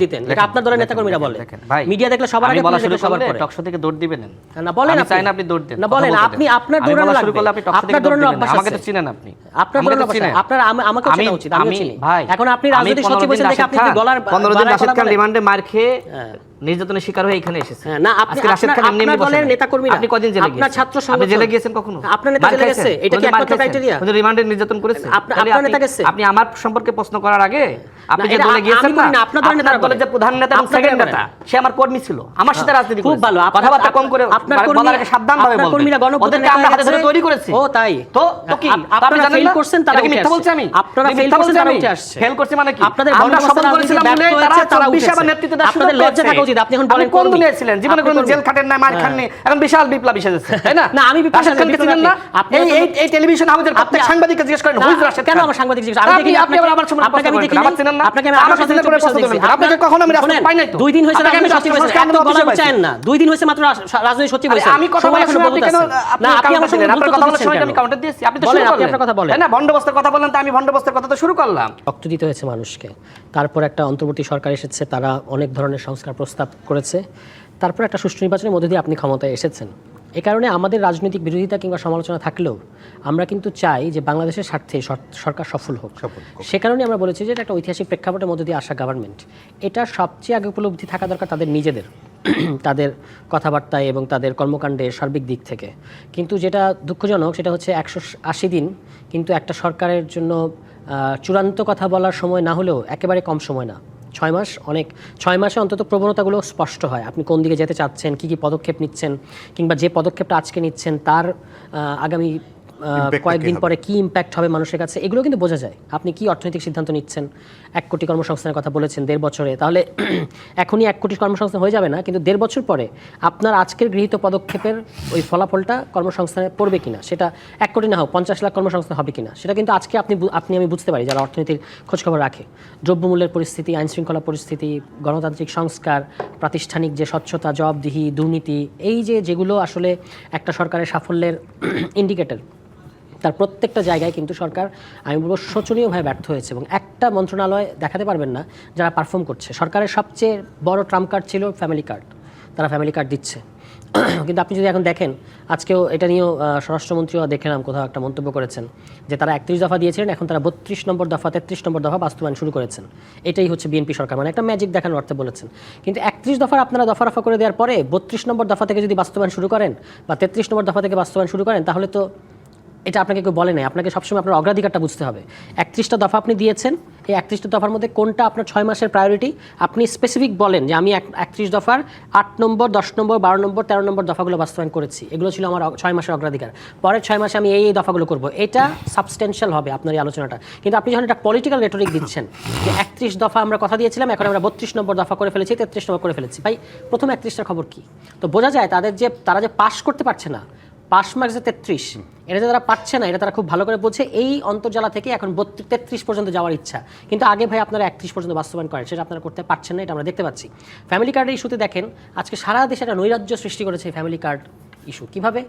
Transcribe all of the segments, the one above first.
দিতেন, এটা আপনার দলের নেতাকর্মীরা বলে। মিডিয়া দেখলে সবার আগে বলা শুরু সবার পরে টকশো থেকে দৌড় দিবেন না, বলেন আমি চাই না আপনি দৌড় দেন না, বলেন আপনি আপনার দৌড়ানো লাগবে, আপনার দৌড়ানো অভ্যাস আছে, আমাকে তো চিনেন আপনি, আপনার দৌড়ানো অভ্যাস আছে, আপনার আমাকে চেনা উচিত, আমিও চিনি ভাই। এখন আপনি রাজনৈতিক সচিব বলেন দেখে আপনি গলার 15 দিন রাশিদ খান রিমান্ডে মার খেয়ে নির্যাতনের শিকার হয়ে এখানে এসেছে। না, আপনি রাশিদ খান এমনি এমনি বলেন নেতাকর্মীরা, আপনি কদিন জেলে গেছেন? আপনার ছাত্র সংগঠন, আপনি জেলে গিয়েছেন কখনো? আপনার নেতা জেলে গেছে, এটা কি একমাত্র ক্রাইটেরিয়া? উনি রিমান্ডে নির্যাতন করেছে, আপনার নেতা গেছে? আপনি আমার সম্পর্কে প্রশ্ন করার আগে আপনি যে দলে গিয়েছেন না, আপনার দলের যে প্রধান নেতা এবং সেকেন্ড নেতা সে আমার কর্মী ছিল, আমার সাথে রাজনীতি করেছে। খুব ভালো, কথাবার্তা কম করে আপনার বলার আগে সাবধানভাবে বলবেন। কর্মীরা ওদেরকে আমরা হাতে ধরে তৈরি করেছি। ও তাই তো কি আপনি ফেল করছেন, তারা কি মিথ্যা বলছি আমি? আপনারা ফেল করছেন, তারা উঠে আসছে। ফেল করছি মানে কি? আপনাদের আমরা সফল করেছিলাম বলে তারা উঠে আসছে। নেতৃত্ব দেওয়ার সুযোগ আপনাদের লজ্জা থাকা উচিত। আপনি এখন বলেন কোন দুনিয়ায় ছিলেন? জীবনে কোনো জেল খাটেন না, মার খাননি, এখন বিশাল বিপ্লবী সেজেছে, তাই না? না, আমি বিপ্লবী ছিলেন না। এই টেলিভিশন হাউসের প্রত্যেক সাংবাদিককে জিজ্ঞেস করেন হুইজ রাশেদ কেন? খান। আমার সাংবাদিক জিজ্ঞেস আমি দেখি আপনি আবার আমার সামনে আপনাকে আমি দেখি আমার ছিলেন না, আপনাকে আমি আমার সাথে করে প্রশ্ন করবেন। আপনাকে কখনো আমি রাস্তা পাই নাই তো। 2 দিন হইছে আপনাকে আমি সচিব হইছে, এত গলা উচ্চায়েন না। 2 দিন হইছে মাত্র রাজনৈতিক সচিব হইছে। আমি কথা বলার সময় আপনি কেন আপনি আমার সঙ্গে আপনার কথা বলার সময় আমি কাউন্টার দিয়েছি, আপনি তো শুরু করলেন। আপনি আপনার কথা বলেন, তাই না? বন্দোবস্তের কথা বললেন, তো আমি বন্দোবস্তের কথা তো শুরু করলাম। রক্ত দিতে হয়েছে মানুষকে, তারপর একটা অন্তর্বর্তী সরকার এসেছে, তারা অনেক ধরনের সংস্কার প্রস্তাব করেছে, তারপর একটা সুষ্ঠু নির্বাচনের মধ্যে দিয়ে আপনি ক্ষমতায় এসেছেন। এই কারণে আমাদের রাজনৈতিক বিরোধিতা কিংবা সমালোচনা থাকলেও আমরা কিন্তু চাই যে বাংলাদেশের স্বার্থে সরকার সফল হোক। সে কারণে আমরা বলেছি যে এটা একটা ঐতিহাসিক প্রেক্ষাপটের মধ্যে দিয়ে আসা গভর্নমেন্ট, এটা সবচেয়ে আগে উপলব্ধি থাকা দরকার তাদের নিজেদের, তাদের কথাবার্তায় এবং তাদের কর্মকাণ্ডের সার্বিক দিক থেকে। কিন্তু যেটা দুঃখজনক সেটা হচ্ছে 180 দিন কিন্তু একটা সরকারের জন্য চূড়ান্ত কথা বলার সময় না হলেও একেবারে কম সময় না। 6 মাস অনেক, 6 মাসে অন্তত প্রবণতাগুলো স্পষ্ট হয়, আপনি কোন দিকে যেতে চাচ্ছেন, কী কী পদক্ষেপ নিচ্ছেন, কিংবা যে পদক্ষেপটা আজকে নিচ্ছেন তার আগামী কয়েকদিন পরে কি ইম্প্যাক্ট হবে মানুষের কাছে, এগুলো কিন্তু বোঝা যায়। আপনি কি অর্থনৈতিক সিদ্ধান্ত নিচ্ছেন, 1 কোটি কর্মসংস্থানের কথা বলেছেন 1.5 বছরে, তাহলে এখনই 1 কোটি কর্মসংস্থান হয়ে যাবে না, কিন্তু 1.5 বছর পরে আপনার আজকের গৃহীত পদক্ষেপের ওই ফলাফলটা কর্মসংস্থানে পড়বে কিনা, সেটা 1 কোটি না হোক 50 লাখ কর্মসংস্থান হবে কিনা, সেটা কিন্তু আজকে আমি বুঝতে পারি যারা অর্থনীতির খোঁজখবর রাখে। দ্রব্যমূল্যের পরিস্থিতি, আইনশৃঙ্খলা পরিস্থিতি, গণতান্ত্রিক সংস্কার, প্রাতিষ্ঠানিক যে স্বচ্ছতা, জবাবদিহি, দুর্নীতি, এই যেগুলো আসলে একটা সরকারের সাফল্যের ইন্ডিকেটর, তার প্রত্যেকটা জায়গায় কিন্তু সরকার আমি বলবো শোচনীয়ভাবে ব্যর্থ হয়েছে, এবং একটা মন্ত্রণালয় দেখাতে পারবেন না যারা পারফর্ম করছে। সরকারের সবচেয়ে বড় ট্রাম্প কার্ড ছিল ফ্যামিলি কার্ড, তারা ফ্যামিলি কার্ড দিচ্ছে। কিন্তু আপনি যদি এখন দেখেন, আজকেও এটা নিয়েও স্বরাষ্ট্রমন্ত্রীও দেখলাম কোথাও একটা মন্তব্য করেছেন যে তারা 31 দফা দিয়েছিলেন, এখন তারা 32 নম্বর দফা 33 নম্বর দফা বাস্তবায়ন শুরু করেছেন। এটাই হচ্ছে বিএনপি সরকার, মানে একটা ম্যাজিক দেখানোর অর্থে বলেছেন। কিন্তু 31 দফার আপনারা দফা রফা করে দেওয়ার পরে 32 নম্বর দফা থেকে যদি বাস্তবায়ন শুরু করেন বা 33 নম্বর দফা থেকে বাস্তবায়ন শুরু করেন, তাহলে তো এটা আপনাকে কেউ বলে নাই। আপনাকে সবসময় আপনার অগ্রাধিকারটা বুঝতে হবে। 31টা দফা আপনি দিয়েছেন, এই 31টা দফার মধ্যে কোনটা আপনার 6 মাসের প্রায়োরিটি, আপনি স্পেসিফিক বলেন যে আমি 31 দফার 8 নম্বর, 10 নম্বর, 12 নম্বর, 13 নম্বর দফাগুলো বাস্তবায়ন করেছি, এগুলো ছিল আমার 6 মাসের অগ্রাধিকার। পরের 6 মাসে আমি এই দফাগুলো করব, এটা সাবস্টেন্সিয়াল হবে আপনার এই আলোচনাটা। কিন্তু আপনি যখন একটা পলিটিক্যাল রেটরিক দিচ্ছেন যে 31 দফা আমরা কথা দিয়েছিলাম, এখন আমরা 32 নম্বর দফা করে ফেলেছি, 33 নম্বর করে ফেলেছি, ভাই প্রথম 31টার খবর কি? তো বোঝা যায় তারা যে পাস করতে পারছে না, পাস মার্কস 33, এটা যে তারা পাচ্ছে না, এটা তারা খুব ভালো করে বোঝে। এই অন্তর্জালা থেকে এখন 33 পর্যন্ত যাওয়ার ইচ্ছা, কিন্তু আগে ভাই আপনারা 31 পর্যন্ত বাস্তবায়ন করেন, সেটা আপনারা করতে পারছেন না, এটা আমরা দেখতে পাচ্ছি। ফ্যামিলি কার্ডের ইস্যুতে দেখেন আজকে সারা দেশে একটা নৈরাজ্য সৃষ্টি করেছে ফ্যামিলি কার্ড ইস্যু। কীভাবে?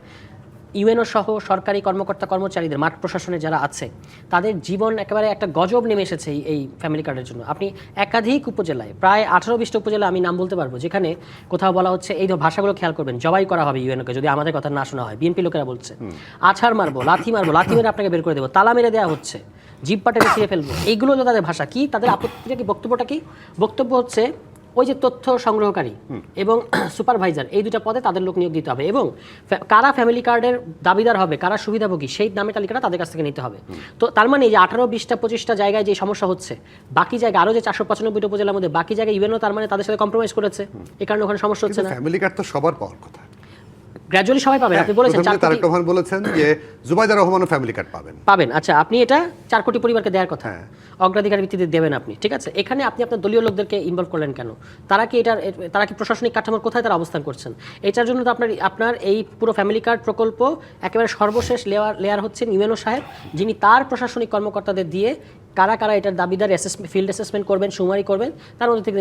ইউএনও সহ সরকারি কর্মকর্তা কর্মচারীদের, মাঠ প্রশাসনে যারা আছে, তাদের জীবন একেবারে একটা গজব নেমে এসেছে এই ফ্যামিলি কার্ডের জন্য। আপনি একাধিক উপজেলায়, প্রায় 18-20টা উপজেলা আমি নাম বলতে পারবো, যেখানে কোথাও বলা হচ্ছে, এই ভাষাগুলো খেয়াল করবেন, জবাই করা হবে ইউএনওকে যদি আমাদের কথা না শোনা হয়। বিএনপি লোকেরা বলছে আছাড় মারবো, লাথি মেরে আপনাকে বের করে দেবো, তালা মেরে দেওয়া হচ্ছে, জিপ পাটেকে ছিঁড়ে ফেলবো। এইগুলো হলো তাদের ভাষা। কি তাদের আপত্তিটা কি, বক্তব্যটা কি? বক্তব্য হচ্ছে ওই যে তথ্য সংগ্রহকারী এবং সুপারভাইজার, এই 2টা পদে তাদের লোক নিয়োগ দিতে হবে, এবং কারা ফ্যামিলি কার্ডের দাবিদার হবে, কারা সুবিধাভোগী, সেই নামের তালিকাটা তাদের কাছ থেকে নিতে হবে। তো তার মানে যে 18, 20টা 25টা জায়গায় যে সমস্যা হচ্ছে, বাকি জায়গায় আরও যে 495টা উপজেলার মধ্যে বাকি জায়গায় ইউএনও তার মানে তাদের সাথে কম্প্রোমাইজ করেছে, এই কারণে ওখানে সমস্যা হচ্ছে না। ফ্যামিলি কার্ড তো সবার পাওয়ার কথা, গ্র্যাজুয়ালি সবাই পাবেন। আপনি বলেছেন তারেক রহমান বলেছেন যে জুবাইদা রহমানও ফ্যামিলি কার্ড পাবেন। আচ্ছা, আপনি এটা 4 কোটি পরিবারকে দেওয়ার কথা, অগ্রাধিকার ভিত্তিতে দেবেন আপনি, ঠিক আছে। এখানে আপনি আপনার দলীয় লোকদেরকে ইনভলভ করলেন কেন? তারা কি প্রশাসনিক কাঠামোর কোথায় তারা অবস্থান করছেন? এটার জন্য তো আপনার এই পুরো ফ্যামিলি কার্ড প্রকল্প একেবারে সর্বশেষ লেয়ার হচ্ছেন ইউএনও সাহেব, যিনি তার প্রশাসনিক কর্মকর্তাদের দিয়ে কারা কারা এটার দাবিদার ফিল্ড অ্যাসেসমেন্ট করবেন, সুমারি করবেন, তার মধ্যে থেকে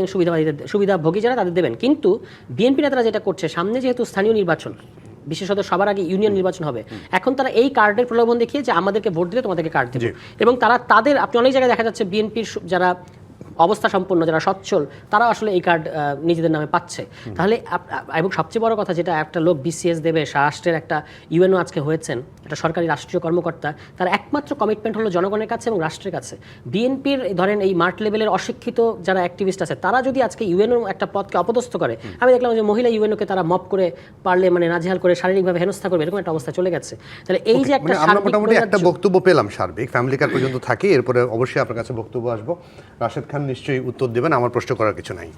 সুবিধাভোগী যারা তাদের দেবেন। কিন্তু বিএনপি নেতারা যেটা করছে, সামনে যেহেতু স্থানীয় নির্বাচন, বিশেষত সবার আগে ইউনিয়ন নির্বাচন হবে, এখন তারা এই কার্ডের প্রলোভন দেখিয়ে যে আমাদেরকে ভোট দিলে তোমাদেরকে কার্ড দেবে, এবং তাদের আপনি অনেক জায়গায় দেখা যাচ্ছে বিএনপির যারা অবস্থা সম্পন্ন যারা সচ্ছল তারা আসলে এই কার্ড নিজেদের নামে পাচ্ছে। তাহলে এবং সবচেয়ে বড় কথা যেটা একটা লোক বিসিএস দেবে, রাষ্ট্রের একটা ইউএনও আজকে হয়েছেন, একটা সরকারি রাষ্ট্রীয় কর্মকর্তা, তার একমাত্র কমিটমেন্ট হলো জনগণের কাছে এবং রাষ্ট্রের কাছে। বিএনপির ধরেন এই মাঠ লেভেলের অশিক্ষিত যারা অ্যাক্টিভিস্ট আছে তারা যদি আজকে ইউএনও একটা পদকে অপদস্থ করে, আমি দেখলাম যে মহিলা ইউএনওকে তারা মপ করে পারলে মানে নাজেহাল করে শারীরিকভাবে হেনস্থা করবে, এরকম একটা অবস্থা চলে গেছে। তাহলে এই যে একটা আমরা মোটামুটি একটা বক্তব্য পেলাম সার্বিক, ফ্যামিলি কার্ড পর্যন্ত থাকি, এরপরে অবশ্যই আপনার কাছে বক্তব্য আসবো। রাশেদ খান নিশ্চয়ই উত্তর দেবেন, আমার প্রশ্ন করার কিছু নাই।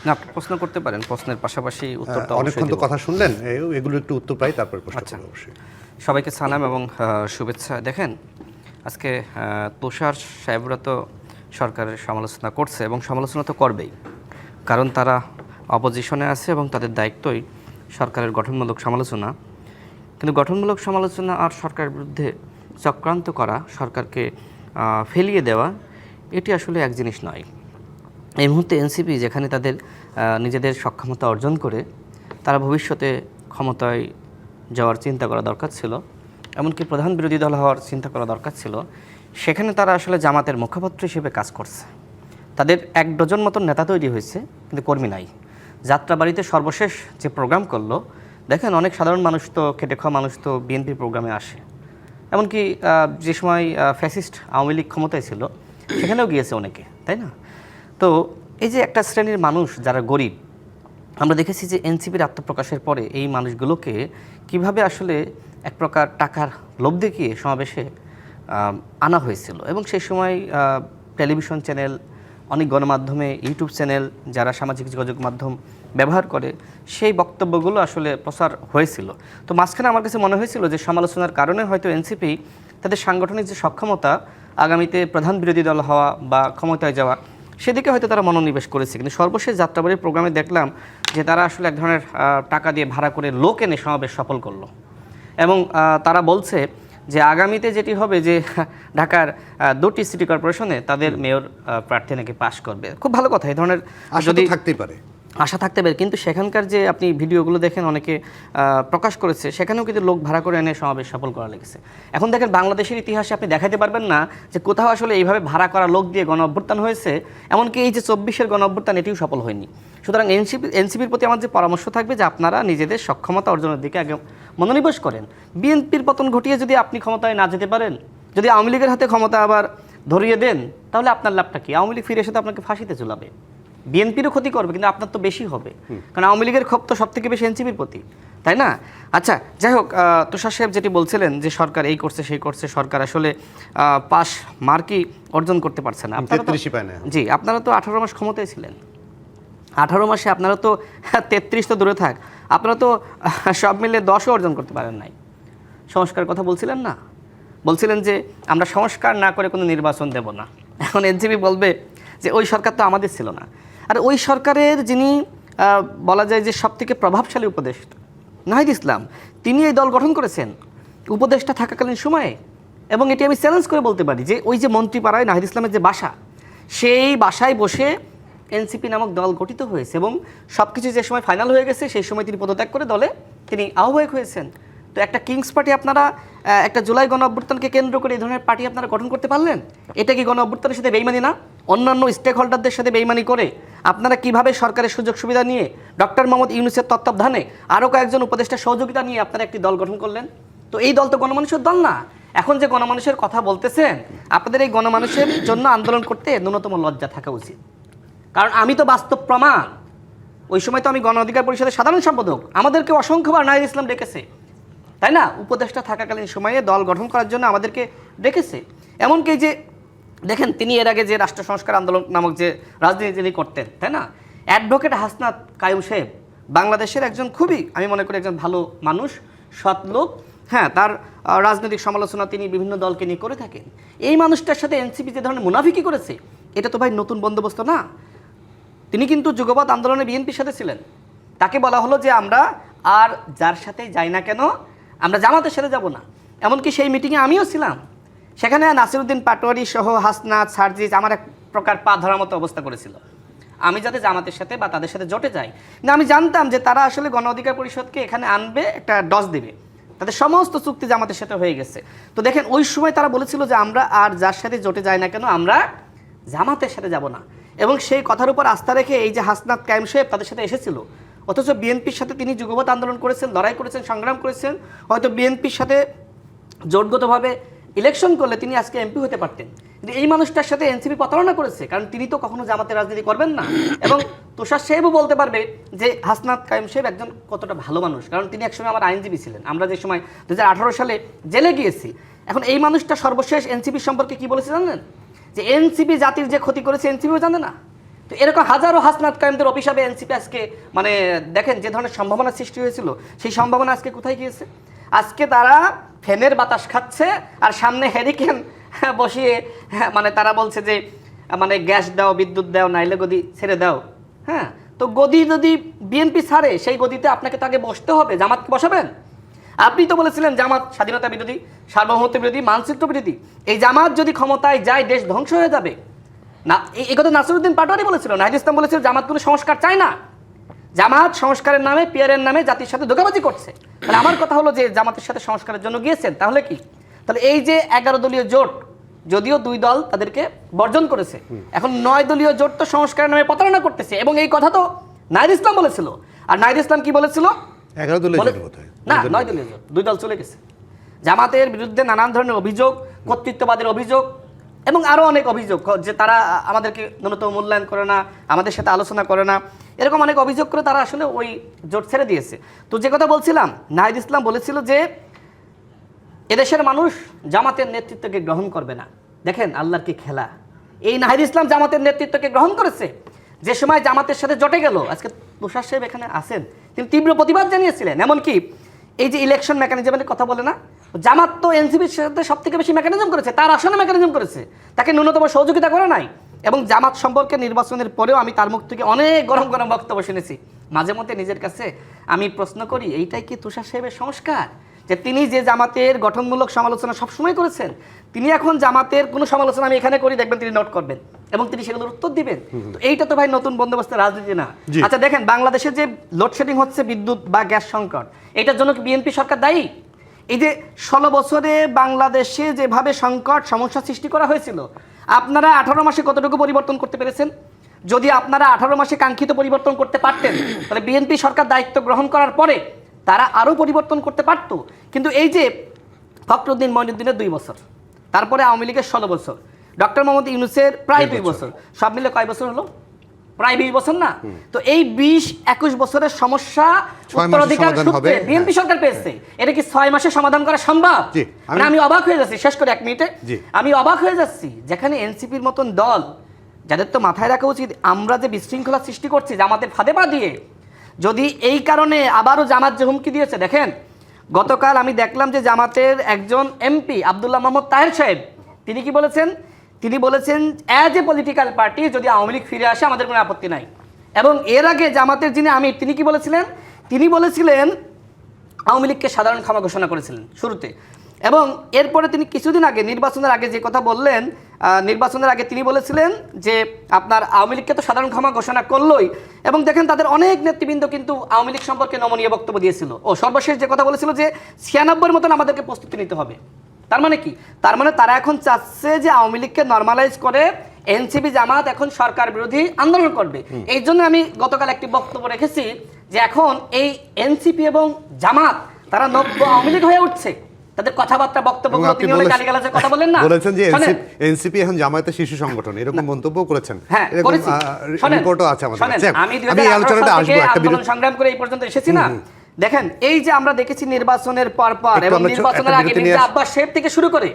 না, আপনি প্রশ্ন করতে পারেন, প্রশ্নের পাশাপাশি উত্তরটা অনেকক্ষণ তো কথা শুনলেন, এগুলো একটু উত্তর পাই তারপর প্রশ্ন করব অবশ্যই। সবাইকে সালাম এবং শুভেচ্ছা। দেখেন, আজকে তুষার সাহেবরা তো সরকারের সমালোচনা করছে এবং সমালোচনা তো করবেই, কারণ তারা অপোজিশনে আছে এবং তাদের দায়িত্বই সরকারের গঠনমূলক সমালোচনা। কিন্তু গঠনমূলক সমালোচনা আর সরকারের বিরুদ্ধে চক্রান্ত করা, সরকারকে ফেলিয়ে দেওয়া, এটি আসলে এক জিনিস নয়। এই মুহূর্তে এনসিপি যেখানে তাদের নিজেদের সক্ষমতা অর্জন করে তারা ভবিষ্যতে ক্ষমতায় যাওয়ার চিন্তা করা দরকার ছিল, এমনকি প্রধান বিরোধী দল হওয়ার চিন্তা করা দরকার ছিল, সেখানে তারা আসলে জামাতের মুখপাত্র হিসেবে কাজ করছে। তাদের 1 ডজন মতন নেতা তৈরি হয়েছে, কিন্তু কর্মী নাই। যাত্রাবাড়িতে সর্বশেষ যে প্রোগ্রাম করলো, দেখেন অনেক সাধারণ মানুষ তো, খেটে খাওয়া মানুষ তো বিএনপি প্রোগ্রামে আসে। এমনকি যে সময় ফ্যাসিস্ট আওয়ামী লীগ ক্ষমতায় ছিল সেখানেও গিয়েছে অনেকে, তাই না? তো এই যে একটা শ্রেণীর মানুষ যারা গরিব, আমরা দেখেছি যে এনসিপির আত্মপ্রকাশের পরে এই মানুষগুলোকে কিভাবে আসলে এক প্রকার টাকার লোভ দেখিয়ে সমাবেশে আনা হয়েছিল। এবং সেই সময় টেলিভিশন চ্যানেল, অনেক গণমাধ্যমে, ইউটিউব চ্যানেল, যারা সামাজিক যোগাযোগ মাধ্যম ব্যবহার করে, সেই বক্তব্যগুলো আসলে প্রচার হয়েছিল। তো মাঝখানে আমার কাছে মনে হয়েছিল যে সমালোচনার কারণে হয়তো এনসিপি তাদের সাংগঠনিক যে সক্ষমতা, আগামীতে প্রধান বিরোধী দল হওয়া বা ক্ষমতায় যাওয়া, সেদিকে হয়তো তারা মনোনিবেশ করেছে। কিন্তু সর্বশেষ যাত্রাবাড়ির প্রোগ্রামে দেখলাম যে তারা আসলে এক ধরনের টাকা দিয়ে ভাড়া করে লোক এনে সমাবেশ সফল করলো। এবং তারা বলছে যে আগামীতে যেটি হবে যে ঢাকার 2টি সিটি কর্পোরেশনে তাদের মেয়র প্রার্থী নাকি পাশ করবে। খুব ভালো কথা, এই ধরনের যদি থাকতেই পারে, আশা থাকতে পারে। কিন্তু সেখানকার যে আপনি ভিডিওগুলো দেখেন অনেকে প্রকাশ করেছে, সেখানেও কিন্তু লোক ভাড়া করে এনে সমাবেশ সফল করা লেগেছে। এখন দেখেন বাংলাদেশের ইতিহাসে আপনি দেখাতে পারবেন না যে কোথাও আসলে এইভাবে ভাড়া করা লোক দিয়ে গণ অভ্যুত্থান হয়েছে। এমনকি এই যে 24-এর গণ অভ্যুত্থান, এটিও সফল হয়নি। সুতরাং এনসিপির প্রতি আমার যে পরামর্শ থাকবে যে আপনারা নিজেদের সক্ষমতা অর্জনের দিকে আগে মনোনিবেশ করেন। বিএনপির পতন ঘটিয়ে যদি আপনি ক্ষমতায় না যেতে পারেন, যদি আওয়ামী লীগের হাতে ক্ষমতা আবার ধরিয়ে দেন, তাহলে আপনার লাভটা কি? আওয়ামী লীগ ফিরে এসে তো আপনাকে ফাঁসিতে ঝুলাবে। বিএনপিরও ক্ষতি করবে, কিন্তু আপনার তো বেশি হবে, কারণ আওয়ামী লীগের ক্ষোভ তো সব থেকে বেশি এনসিপির প্রতি, তাই না? আচ্ছা, যাই হোক, তুষার সাহেব যেটি বলছিলেন যে সরকার এই করছে সেই করছে, সরকার আসলে পাস মার্কই অর্জন করতে পারছে না। জি, আপনারা তো 18 মাস ক্ষমতায় ছিলেন। 18 মাসে আপনারা তো 33 তো দূরে থাক, আপনারা তো সব মিলে 10ও অর্জন করতে পারেন নাই। সংস্কার কথা বলছিলেন না, বলছিলেন যে আমরা সংস্কার না করে কোনো নির্বাচন দেব না। এখন এনসিপি বলবে যে ওই সরকার তো আমাদের ছিল না। আর ওই সরকারের যিনি বলা যায় যে সবথেকে প্রভাবশালী উপদেষ্টা নাহিদ ইসলাম, তিনি এই দল গঠন করেছেন উপদেষ্টা থাকাকালীন সময়ে। এবং এটি আমি চ্যালেঞ্জ করে বলতে পারি যে ওই যে মন্ত্রীপাড়ায় নাহিদ ইসলামের যে বাসা, সেই বাসায় বসে এনসিপি নামক দল গঠিত হয়েছে। এবং সব কিছু যে সময় ফাইনাল হয়ে গেছে সেই সময় তিনি পদত্যাগ করে দলে তিনি আহ্বায়ক হয়েছেন। তো একটা কিংস পার্টি আপনারা একটা জুলাই গণ অভ্যুত্থানকে কেন্দ্র করে এই ধরনের পার্টি আপনারা গঠন করতে পারলেন? এটা কি গণ অভ্যুত্থানের সাথে বেইমানি না? অন্যান্য স্টেক হোল্ডারদের সাথে বেইমানি করে আপনারা কিভাবে সরকারের সুযোগ সুবিধা নিয়ে ডক্টর মোহাম্মদ ইউনূসের তত্ত্বাবধানে আরও কয়েকজন উপদেষ্টার সহযোগিতা নিয়ে আপনারা একটি দল গঠন করলেন? তো এই দল তো গণমানুষের দল না। এখন যে গণমানুষের কথা বলতেছেন, আপনাদের এই গণমানুষের জন্য আন্দোলন করতে ন্যূনতম লজ্জা থাকা উচিত। কারণ আমি তো বাস্তব প্রমাণ, ওই সময় তো আমি গণ অধিকার পরিষদের সাধারণ সম্পাদক, আমাদেরকে অসংখ্যবার নাহিদ ইসলাম ডেকেছে, তাই না? উপদেষ্টা থাকাকালীন সময়ে দল গঠন করার জন্য আমাদেরকে ডেকেছে। এমনকি যে দেখেন, তিনি এর আগে যে রাষ্ট্র সংস্কার আন্দোলন নামক যে রাজনীতি তিনি করতেন, তাই না? অ্যাডভোকেট হাসনাত কায়ুম সাহেব বাংলাদেশের একজন খুবই, আমি মনে করি একজন ভালো মানুষ, সৎ লোক। হ্যাঁ, তার রাজনৈতিক সমালোচনা তিনি বিভিন্ন দলকে নিয়ে করে থাকেন। এই মানুষটার সাথে এনসিপি যে ধরনের মুনাফিকি করেছে, এটা তো ভাই নতুন বন্দোবস্ত না। তিনি কিন্তু যুগপৎ আন্দোলনে বিএনপির সাথে ছিলেন। তাকে বলা হলো যে আমরা আর যার সাথে যাই না কেন, আমরা জামাতের সাথে যাব না। এমনকি সেই মিটিংয়ে আমিও ছিলাম। সেখানে নাসিরউদ্দিন পাটোয়ারি সহ হাসনাত, সার্জিস আমার এক প্রকার পা ধরার মতো অবস্থা করেছিল আমি যাতে জামাতের সাথে বা তাদের সাথে জোটে যাই। না, আমি জানতাম যে তারা আসলে গণ অধিকার পরিষদকে এখানে আনবে, একটা ডস দেবে। তাদের সমস্ত চুক্তি জামাতের সাথে হয়ে গেছে। তো দেখেন, ওই সময় তারা বলেছিল যে আমরা আর যার সাথে জোটে যাই না কেন, আমরা জামাতের সাথে যাব না। এবং সেই কথার উপর আস্থা রেখে এই যে হাসনাত কায়েম সাহেব তাদের সাথে এসেছিল, অথচ বিএনপির সাথে তিনি যুগপৎ আন্দোলন করেছেন, লড়াই করেছেন, সংগ্রাম করেছেন, হয়তো বিএনপির সাথে জোটগতভাবে ইলেকশন করলে তিনি আজকে এমপি হতে পারতেন। কিন্তু এই মানুষটার সাথে এনসিপি প্রতারণা করেছে, কারণ তিনি তো কখনো জামাতের রাজনীতি করবেন না। এবং তুষার সাহেবও বলতে পারবে যে হাসনাত কায়েম সাহেব একজন কতটা ভালো মানুষ, কারণ তিনি একসময় আমার আইনজীবী ছিলেন, আমরা যে সময় 2018 সালে জেলে গিয়েছি। এখন এই মানুষটা সর্বশেষ এনসিপি সম্পর্কে কি বলেছে জানেন? যে এনসিপি জাতির যে ক্ষতি করেছে এনসিপিও জানে না। তো এরকম হাজারো হাসনাত কায়েমদের অভিশাপে এনসিপি আজকে মানে দেখেন যে ধরনের সম্ভাবনা সৃষ্টি হয়েছিল, সেই সম্ভাবনা আজকে কোথায় গিয়েছে? আজকে তারা ফ্যানের বাতাস খাচ্ছে আর সামনে হ্যারিকেন বসিয়ে মানে তারা বলছে যে মানে গ্যাস দাও, বিদ্যুৎ দাও, নাইলে গদি ছেড়ে দাও। হ্যাঁ, তো গদি যদি বিএনপি ছাড়ে সেই গদিতে আপনাকে তো আগে বসতে হবে। জামাতকে বসাবেন? আপনি তো বলেছিলেন জামাত স্বাধীনতা বিরোধী, সার্বভৌমত্ব বিরোধী, মানচিত্র বিরোধী। এই জামাত যদি ক্ষমতায় যায় দেশ ধ্বংস হয়ে যাবে না। এই কথা নাসিরউদ্দিন পাটোয়ারি বলেছিল, নাহিদ ইসলাম বলেছিল জামাত কোনো সংস্কার চায় না, জামাত সংস্কারের নামে পিয়ারের নামে জাতির সাথে ধোঁকাবাজি করছে। তাহলে আমার কথা হলো যে জামাতের সাথে সংস্কারের জন্য গিয়েছেন, তাহলে কি? তাহলে এই যে 11 দলীয় জোট, যদিও 2 দল তাদেরকে বর্জন করেছে, এখন 9 দলীয় জোট তো সংস্কারের নামে প্রতারণা করতেছে। এবং এই কথা তো নাহিদ ইসলাম বলেছিল। আর নাহিদ ইসলাম কি বলেছিল? 11 দলীয় জোট বোধহয় না, 9 দলীয় জোট, 2 দল চলে গেছে। জামাতের বিরুদ্ধে নানান ধরনের অভিযোগ, কর্তৃত্ববাদের অভিযোগ এবং আরও অনেক অভিযোগ, যে তারা আমাদেরকে ন্যূনতম মূল্যায়ন করে না, আমাদের সাথে আলোচনা করে না, এরকম অনেক অভিযোগ করে তারা আসলে ওই জোট ছেড়ে দিয়েছে। তো যে কথা বলছিলাম, নাহিদ ইসলাম বলেছিল যে এদেশের মানুষ জামাতের নেতৃত্বকে গ্রহণ করবে না। দেখেন আল্লাহর কি খেলা, এই নাহিদ ইসলাম জামাতের নেতৃত্বকে গ্রহণ করেছে। যে সময় জামাতের সাথে জটে গেল, আজকে তুষার সাহেব এখানে আছেন, তিনি তীব্র প্রতিবাদ জানিয়েছিলেন। এমনকি এই যে ইলেকশন মেকানিজমের কথা বলে না, জামাত তো এনসিপির সাথে সব থেকে বেশি মেকানিজম করেছে, তার আসনে মেকানিজম করেছে, তাকে ন্যূনতম সহযোগিতা করে নাই। এবং জামাত সম্পর্কে নির্বাচনের পরেও আমি তার মুখ থেকে অনেক গরম গরম বক্তব্য শুনেছি। মাঝে মধ্যে নিজের কাছে আমি প্রশ্ন করি, এইটাই কি তুষার সাহেবের সংস্কার? যে তিনি যে জামাতের গঠনমূলক সমালোচনা সবসময় করেছেন, তিনি এখন জামাতের কোনো সমালোচনা আমি এখানে করি, দেখবেন তিনি নোট করবেন এবং তিনি সেগুলোর উত্তর দিবেন। তো এইটা তো ভাই নতুন বন্দোবস্তের রাজনীতি না। আচ্ছা দেখেন, বাংলাদেশে যে লোডশেডিং হচ্ছে, বিদ্যুৎ বা গ্যাস সংকট, এটার জন্য কি বিএনপি সরকার দায়ী? এই যে 16 বছরে বাংলাদেশে যেভাবে সংকট সমস্যা সৃষ্টি করা হয়েছিল, আপনারা 18 মাসে কতটুকু পরিবর্তন করতে পেরেছেন? যদি আপনারা 18 মাসে কাঙ্ক্ষিত পরিবর্তন করতে পারতেন, তাহলে বিএনপি সরকার দায়িত্ব গ্রহণ করার পরে তারা আরও পরিবর্তন করতে পারত। কিন্তু এই যে ফখরুদ্দিন মঈনুদ্দিনের 2 বছর, তারপরে আওয়ামী লীগের 16 বছর, ডক্টর মোহাম্মদ ইউনূসের প্রায় 2 বছর, সব মিলে কয় বছর হলো? প্রায় 20 বছর না? তো এই 20-21 বছরের সমস্যা উত্তরাধিকার সূত্রে বিএনপি সরকার পেয়েছে। এটা কি 6 মাসে সমাধান করা সম্ভব? মানে আমি অবাক হয়ে যাচ্ছি, শেষ করে 1 মিনিটে, আমি অবাক হয়ে যাচ্ছি, যেখানে এনসিপির মতন দল, যাদের তো মাথায় রাখা উচিত আমরা যে বিশৃঙ্খলা সৃষ্টি করছি জামাতের ফাঁদে পা দিয়ে, যদি এই কারণে আবারও জামাত যে হুমকি দিয়েছে। দেখেন গতকাল আমি দেখলাম যে জামাতের একজন এমপি আব্দুল্লাহ মোহাম্মদ তাহের সাহেব, তিনি কি বলেছেন? তিনি বলেছেন অ্যাজ এ পলিটিক্যাল পার্টি যদি আওয়ামী লীগ ফিরে আসে আমাদের কোনো আপত্তি নাই। এবং এর আগে জামাতের যিনি আমির, তিনি কি বলেছিলেন? তিনি বলেছিলেন আওয়ামী লীগকে সাধারণ ক্ষমা ঘোষণা করেছিলেন শুরুতে। এবং এরপরে তিনি কিছুদিন আগে নির্বাচনের আগে যে কথা বললেন, নির্বাচনের আগে তিনি বলেছিলেন যে আপনার আওয়ামী লীগকে তো সাধারণ ক্ষমা ঘোষণা করলোই। এবং দেখেন তাদের অনেক নেতৃবৃন্দ কিন্তু আওয়ামী লীগ সম্পর্কে নমনীয় বক্তব্য দিয়েছিল। ও সর্বশেষ যে কথা বলেছিল যে 96-র মতন আমাদেরকে প্রস্তুতি নিতে হবে। তার মানে কি? তার মানে তারা এখন চাচ্ছে যে আওয়ামী লীগকে নর্মালাইজ করে এনসিপি জামাত এখন সরকার বিরোধী আন্দোলন করবে। এই জন্য আমি গতকাল একটি বক্তব্য রেখেছি যে এখন এই এনসিপি এবং জামাত তারা নব্য আওয়ামী লীগ হয়ে উঠছে। তাদের কথাবার্তা বক্তব্যগুলো তিনি অনেক গালিগালাজের কথা বলেন না, বলেছেন যে এনসিপি এখন জামায়াতের শীর্ষ সংগঠন, এরকম মন্তব্য করেছেন। হ্যাঁ, এরকম রিপোর্টও আছে আমাদের কাছে। আমি এই আলোচনাটা আসবো, একটা বিরোধ সংগ্রাম করে এই পর্যন্ত এসেছি না। দেখেন এই যে আমরা দেখেছি নির্বাচনের পর এবং নির্বাচনের আগে মির্জা আব্বাস সাহেব থেকে শুরু করে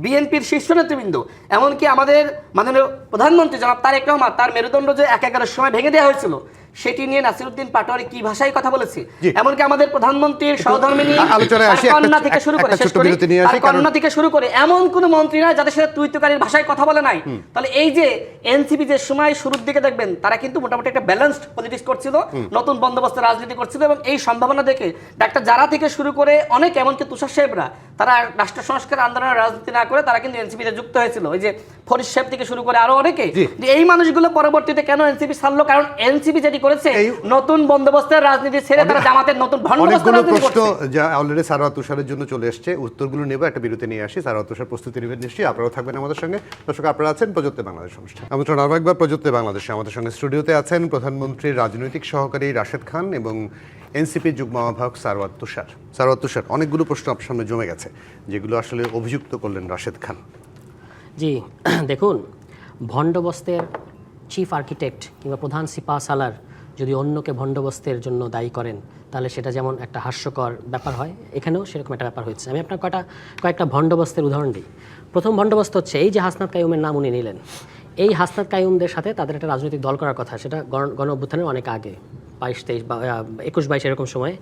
বিএনপির শীর্ষ নেতৃবৃন্দ, এমনকি আমাদের মাননীয় প্রধানমন্ত্রী জনাব তারেক রহমান, তার মেরুদণ্ড যে 11-এর সময় ভেঙে দেওয়া হয়েছিল সেটি নিয়ে নাসিরউদ্দিন পাটোয়ারি কি ভাষায় কথা বলেছে। এমনকি আমাদের প্রধানমন্ত্রীর সহধর্মিণী কন্যা থেকে শুরু করে শেষ করি, তার কন্যা থেকে শুরু করে এমন কোন মন্ত্রী না যাদের সাথে তুইতুকারীর ভাষায় কথা বলে নাই। তাহলে এই যে এনসিপি যে সময় শুরুর দিকে দেখবেন তারা কিন্তু মোটামুটি একটা ব্যালেন্সড পলিটিক্স করছিল, নতুন বন্দোবস্তের রাজনীতি করছিল। এবং এই সম্ভাবনা দেখে ডাক্তার জারা থেকে শুরু করে অনেক, এমনকি তুষার সাহেবরা, তারা রাষ্ট্র সংস্কার আন্দোলনের রাজনীতি না করে তারা কিন্তু এনসিপিতে যুক্ত হয়েছিল। ওই যে ফরিদ সাহেব থেকে শুরু করে আরো অনেকে। এই মানুষগুলো পরবর্তীতে কেন এনসিপি ছাড়লো? কারণ এনসিপি যেটি করেছে? নতুন বন্দোবস্তের রাজনীতি ছেড়ে তারা জামাতের নতুন বন্দোবস্তের অনেকগুলো রাজনীতি প্রশ্ন করছে। যা অলরেডি সারোয়ার তুষারের জন্য চলে এসেছে, উত্তরগুলো নেব, একটা বিরতি নিয়ে আসি। সারোয়ার তুষার প্রস্তুতি নেবেন নিশ্চয়ই, আপনারাও থাকবেন আমাদের সঙ্গে। দর্শক, আপনারা আছেন প্রযুক্তি বাংলাদেশ অনুষ্ঠান। আমন্ত্রণ আরও একবার প্রযুক্তি বাংলাদেশে। আমাদের সঙ্গে স্টুডিওতে আছেন প্রধানমন্ত্রীর রাজনৈতিক সহকারী রাশেদ খান এবং এনসিপি যুগ্ম আহ্বায়ক সারোয়ার তুষার। সারোয়ার তুষার, অনেকগুলো প্রশ্ন আপনার সামনে জমে গেছে, যেগুলো আসলে অভিযুক্ত করলেন রাশেদ খান। জি, দেখুন, ভণ্ডবস্তের চিফ আর্কিটেক্ট কিংবা প্রধান সিপাহ সালার যদি অন্যকে ভণ্ডবস্তের জন্য দায়ী করেন, তাহলে সেটা যেমন একটা হাস্যকর ব্যাপার হয়, এখানেও সেরকম একটা ব্যাপার হয়েছে। আমি আপনার কয়েকটা ভণ্ডবস্তের উদাহরণ দিই। প্রথম ভণ্ডবস্ত হচ্ছে এই যে হাসনাত কাইয়ুমের নাম উনি নিলেন, এই হাসনাত কাইয়ুমদের সাথে তাদের একটা রাজনৈতিক দল করার কথা, সেটা গণ অভ্যুত্থানের অনেক আগে, 22-23 বা 21-22 এরকম সময়।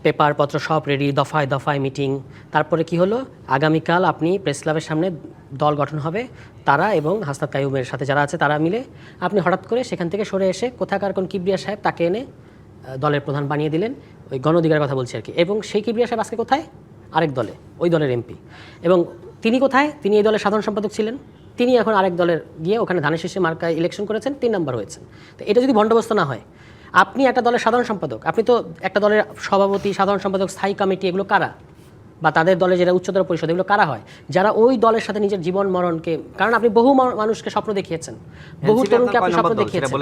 পেপার পত্র সব রেডি, দফায় দফায় মিটিং। তারপরে কি হলো, আগামীকাল আপনি প্রেস ক্লাবের সামনে দল গঠন হবে, তারা এবং হাসনাত কাইয়ুমের সাথে যারা আছে তারা মিলে। আপনি হঠাৎ করে সেখান থেকে সরে এসে কোথাকার কোন কিবরিয়া সাহেব তাকে এনে দলের প্রধান বানিয়ে দিলেন, ওই গণ অধিকারের কথা বলছি আর কি। এবং সেই কিবরিয়া সাহেব আজকে কোথায়? আরেক দলে, ওই দলের এমপি। এবং তিনি কোথায়? তিনি এই দলের সাধারণ সম্পাদক ছিলেন, তিনি এখন আরেক দলের গিয়ে ওখানে ধানের শীষে মার্কায় ইলেকশন করেছেন, 3 নম্বর হয়েছেন। তো এটা যদি ভণ্ডবস্ত না হয়, আপনি একটা দলের সাধারণ সম্পাদক, আপনি তো একটা দলের সভাপতি, সাধারণ সম্পাদক, স্থায়ী কমিটি, এগুলো কারা? বা তাদের দলে যেটা উচ্চতর পরিষদ, এগুলো কারা হয়? যারা ওই দলের সাথে নিজের জীবন মরণকে, কারণ আপনি বহু মানুষকে স্বপ্ন দেখিয়েছেন, বহু তরুণকে আপনি স্বপ্ন দেখিয়েছেন,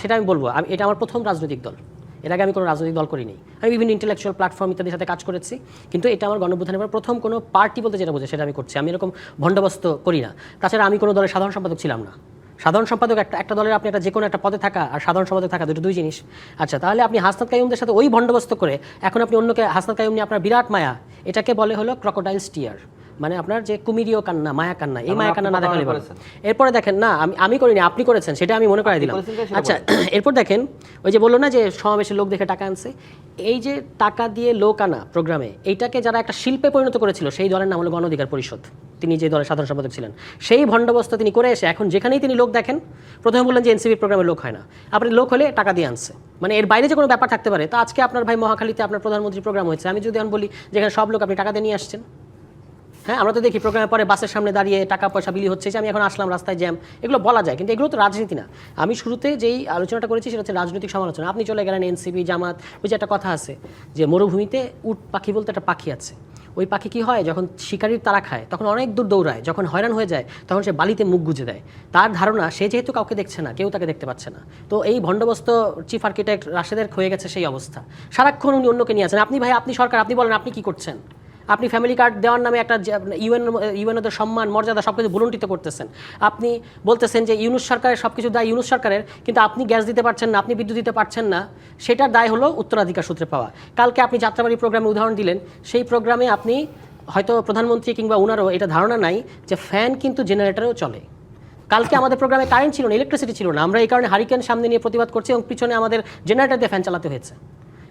সেটা আমি বলবো, এটা আমার প্রথম রাজনৈতিক দল। এর আগে আমি কোনো রাজনৈতিক দল করিনি। আমি বিভিন্ন ইন্টেলেকচুয়াল প্ল্যাটফর্ম ইত্যাদির সাথে কাজ করেছি, কিন্তু এটা আমার গণঅভ্যুত্থানের পর প্রথম কোনো পার্টি বলতে যেটা বোঝে সেটা আমি করছি। আমি এরকম ভণ্ডবস্ত করি না। তাছাড়া আমি কোনো দলের সাধারণ সম্পাদক ছিলাম না। সাধারণ সম্পাদক একটা দলের আপনি যে কোনো একটা পদে থাকা আর সাধারণ সম্পাদক থাকা দুই জিনিস। আচ্ছা, তাহলে আপনি হাসনাত কাইয়ুমদের সাথে ওই ভণ্ডবস্ত করে এখন আপনি অন্যকে, হাসনাত কাইয়ুম নিয়ে আপনার বিরাট মায়া, এটাকে বলে হলো ক্রকোডাইল স্টিয়ার, মানে আপনার যে কুমিরীয় কান্না, মায়া কান্না। এই মায়া কান্না না দেখালে বলেন। এরপরে দেখেন, না আমি করিনি, আপনি করেছেন, সেটা আমি মনে করাই দিলাম। আচ্ছা, এরপর দেখেন, ওই যে বললো না যে সমাবেশে লোক দেখে টাকা আনছে, এই যে টাকা দিয়ে লোক আনা প্রোগ্রামে, এইটাকে যারা একটা শিল্পে পরিণত করেছিল, সেই দলের নাম হলো গণ অধিকার পরিষদ। তিনি যে দলের সাধারণ সম্পাদক ছিলেন, সেই ভণ্ডবস্ত তিনি করে এসে এখন যেখানেই তিনি লোক দেখেন, প্রথমে বললেন যে এনসিপি প্রোগ্রামে লোক হয় না, আপনি লোক হলে টাকা দিয়ে আনছে, মানে এর বাইরে যে কোনো ব্যাপার থাকতে পারে। তা আজকে আপনার ভাই মহাখালীতে আপনার প্রধানমন্ত্রী প্রোগ্রাম হয়েছে, আমি যদি বলি যেখানে সব লোক আপনি টাকা দিয়ে নিয়ে আসছেন। হ্যাঁ, আমরা তো দেখি প্রোগ্রামের পরে বাসের সামনে দাঁড়িয়ে টাকা পয়সা বিলি হচ্ছে, যে আমি এখন আসলাম, রাস্তায় জ্যাম, এগুলো বলা যায়, কিন্তু এগুলো তো রাজনীতি না। আমি শুরুতে যেই আলোচনাটা করেছি সেটা হচ্ছে রাজনৈতিক সমালোচনা। আপনি চলে গেলেন এনসিপি, জামাত। ওই যে একটা কথা আছে যে মরুভূমিতে উট পাখি বলতে একটা পাখি আছে, ওই পাখি কি হয়, যখন শিকারির তারা খায় তখন অনেক দূর দৌড়ায়, যখন হয়রান হয়ে যায় তখন সে বালিতে মুখ গুজে দেয়। তার ধারণা সে যেহেতু কাউকে দেখছে না, কেউ তাকে দেখতে পাচ্ছে না। তো এই ভণ্ডবস্ত চিফ আর্কিটেক্ট রাশেদের হয়ে গেছে সেই অবস্থা। সারাক্ষণ উনি অন্যকে নিয়ে আছেন। আপনি ভাই, আপনি সরকার, আপনি বলেন আপনি কি করছেন? আপনি ফ্যামিলি কার্ড দেওয়ার নামে একটা ইউএনওদের সম্মান মর্যাদা সব কিছু ভুলুণ্ঠিত করতেছেন। আপনি বলতেছেন যে ইউনূস সরকারের সব কিছু দায় ইউনূস সরকারের, কিন্তু আপনি গ্যাস দিতে পারছেন না, আপনি বিদ্যুৎ দিতে পারছেন না, সেটার দায় হলো উত্তরাধিকার সূত্রে পাওয়া। কালকে আপনি যাত্রাবাড়ি প্রোগ্রামে উদাহরণ দিলেন, সেই প্রোগ্রামে আপনি হয়তো প্রধানমন্ত্রী কিংবা ওনারও এটা ধারণা নাই যে ফ্যান কিন্তু জেনারেটরেও চলে। কালকে আমাদের প্রোগ্রামে কারেন্ট ছিল না, ইলেকট্রিসিটি ছিল না, আমরা এই কারণে হারিকেন সামনে নিয়ে প্রতিবাদ করছি এবং পিছনে আমাদের জেনারেটর দিয়ে ফ্যান চালাতে হয়েছে।